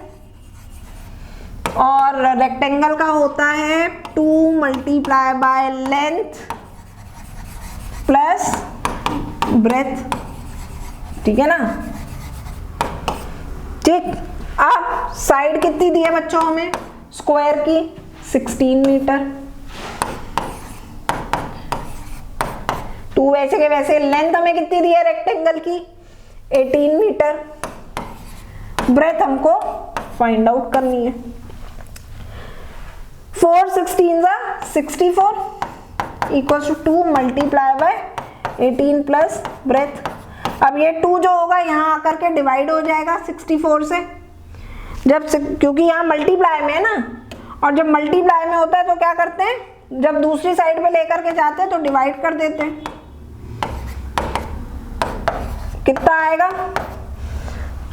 और रेक्टेंगल का होता है 2 multiply by length plus breadth, ठीक है ना, ठीक। अब साइड कितनी दी है बच्चों हमें स्क्वायर की, 16 मीटर, 2 वैसे के वैसे। लेंथ हमें कितनी दी है रेक्टेंगल की, 18 मीटर। ब्रेथ हमको फाइंड आउट करनी है, 4 16 64 equals to 2 multiply by 18 plus breadth. अब ये 2 जो होगा यहाँ आकर के डिवाइड हो जाएगा 64 से, जब क्योंकि यहाँ मल्टीप्लाई में है ना, और जब मल्टीप्लाई में होता है तो क्या करते हैं, जब दूसरी साइड पे लेकर के जाते हैं तो डिवाइड कर देते हैं। कितना आएगा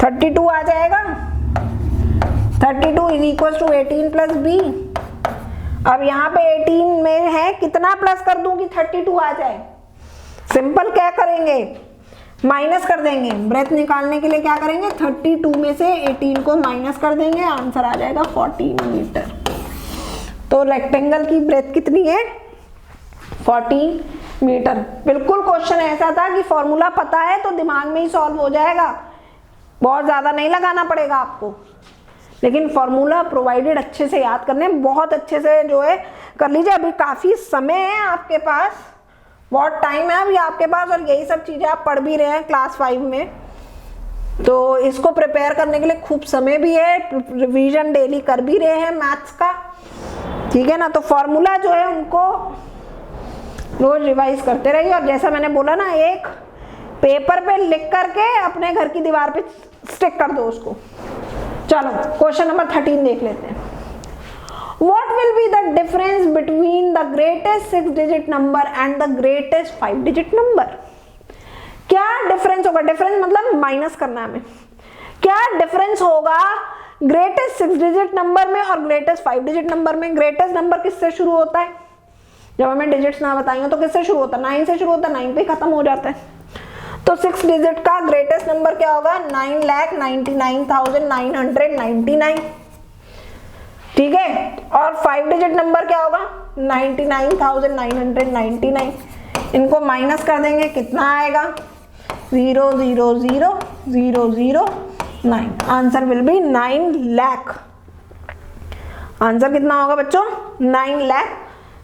32 आ जाएगा, 32 is equal to 18 plus b. अब यहाँ पे 18 में है, कितना प्लस कर दूं कि 32 आ जाए, सिंपल क्या करेंगे, माइनस कर देंगे। ब्रेथ निकालने के लिए क्या करेंगे, 32 में से 18 को माइनस कर देंगे, आंसर आ जाएगा 14 मीटर। तो रेक्टेंगल की ब्रेथ कितनी है 14 मीटर। बिल्कुल क्वेश्चन ऐसा था कि फॉर्मूला पता है तो दिमाग में ही सॉल्व हो जाएगा, बहुत ज्यादा नहीं लगाना पड़ेगा आपको, लेकिन फॉर्मूला प्रोवाइडेड अच्छे से याद करने, बहुत अच्छे से जो है कर लीजिए। अभी काफी समय है आपके पास, बहुत टाइम है अभी आपके पास, और यही सब चीजें आप पढ़ भी रहे हैं क्लास 5 में, तो इसको प्रिपेयर करने के लिए खूब समय भी है, रिवीजन डेली कर भी रहे हैं मैथ्स का, ठीक है ना। तो फॉर्मूला जो है उनको रोज रिवाइज करते रहिए, और जैसा मैंने बोला ना, एक पेपर पे लिख करके अपने घर की दीवार पे स्टिक कर दो उसको। चलो क्वेश्चन नंबर 13 देख लेते हैं। What will be the difference between the greatest 6-digit number and the greatest 5-digit number? क्या डिफरेंस होगा? डिफरेंस मतलब माइनस करना है हमें। क्या डिफरेंस होगा ग्रेटेस्ट 6-digit नंबर में और ग्रेटेस्ट 5-digit नंबर में? ग्रेटेस्ट नंबर किससे शुरू होता है? जब हमें डिजिट्स ना बताएंगे तो किससे शुरू होता है? 9 से शुरू होता है, 9 पे खत्म हो जाता है। तो 6 डिजिट का ग्रेटेस्ट नंबर क्या होगा? 9,99,999, ठीक है। और 5 डिजिट नंबर क्या होगा? 99,999। इनको माइनस कर देंगे, कितना आएगा? 0,0,0,0,0,9। Answer will be 9 lakh. Answer कितना होगा बच्चों? 9 लाख।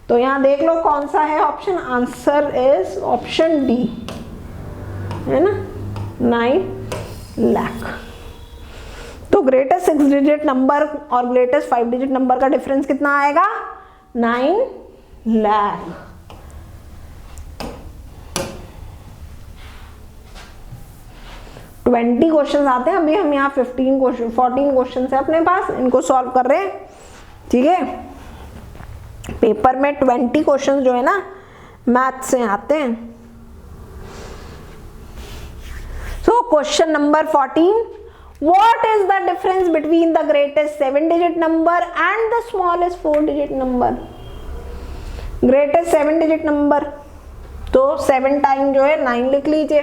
तो यहां देख लो कौन सा है option. Answer is option D, है ना, 9 लाख। तो ग्रेटेस्ट 6 डिजिट नंबर और ग्रेटेस्ट 5 डिजिट नंबर का डिफरेंस कितना आएगा? 9 लाख। ट्वेंटी क्वेश्चन आते हैं, अभी हम यहाँ 14 क्वेश्चन है अपने पास, इनको सॉल्व कर रहे हैं, ठीक है। पेपर में 20 क्वेश्चन जो है ना मैथ से आते हैं। So question number 14, what is the difference between the greatest 7-digit number and the smallest 4-digit number? greatest 7-digit number, तो 7 टाइम जो है 9 लिख लीजिए।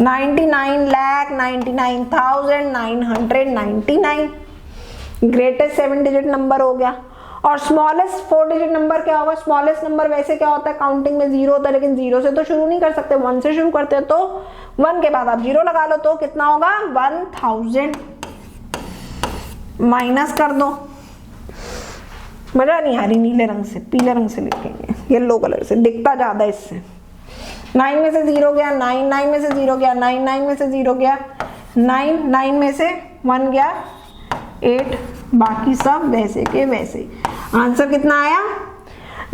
99,99,999 ग्रेटेस्ट 7-digit नंबर हो गया। और स्मॉलेस्ट 4-digit नंबर क्या होगा? स्मॉलेस्ट नंबर वैसे क्या होता है? काउंटिंग में 0 होता है, लेकिन 0 से तो शुरू नहीं कर सकते, 1 से शुरू करते हैं। तो 1 के बाद आप 0 लगा लो, तो कितना होगा? 1000। माइनस कर दो। मजा नहीं आ रही, नीले रंग से, पीले रंग से लिखेंगे, येलो कलर से दिखता ज्यादा इससे। 9 में से 0 गया, 9 9 में से 0 गया, 9 9 में से 0 गया, 9 9 में से 1 गया, 8, बाकी सब वैसे के वैसे। आंसर कितना आया?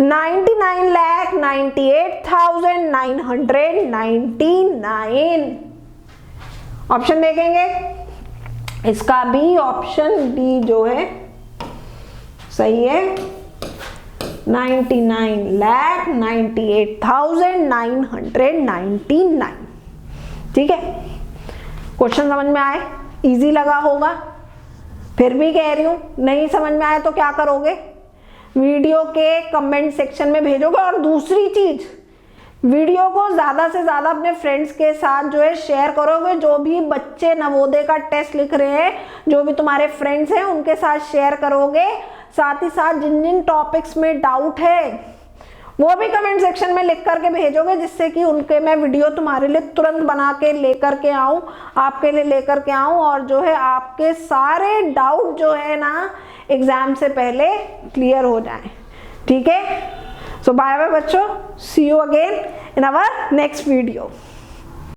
99,98,999। ऑप्शन देखेंगे, इसका भी ऑप्शन डी जो है सही है। 99,98,999, ठीक है। क्वेश्चन समझ में आए? इजी लगा होगा। फिर भी कह रही हूं, नहीं समझ में आए तो क्या करोगे? वीडियो के कमेंट सेक्शन में भेजोगे। और दूसरी चीज, वीडियो को ज्यादा से ज्यादा अपने फ्रेंड्स के साथ जो है शेयर करोगे। जो भी बच्चे नवोदय का टेस्ट लिख रहे हैं, जो भी तुम्हारे फ्रेंड्स हैं, उनके साथ शेयर करोगे। साथ ही साथ जिन जिन टॉपिक्स में डाउट है वो भी कमेंट सेक्शन में लिख करके भेजोगे, जिससे कि उनके मैं वीडियो तुम्हारे लिए तुरंत बना के लेकर के आऊं, आपके लिए लेकर के आऊं, और जो है आपके सारे डाउट जो है ना एग्जाम से पहले क्लियर हो जाए, ठीक है। सो बाय बाय बच्चों, see you again in our next video.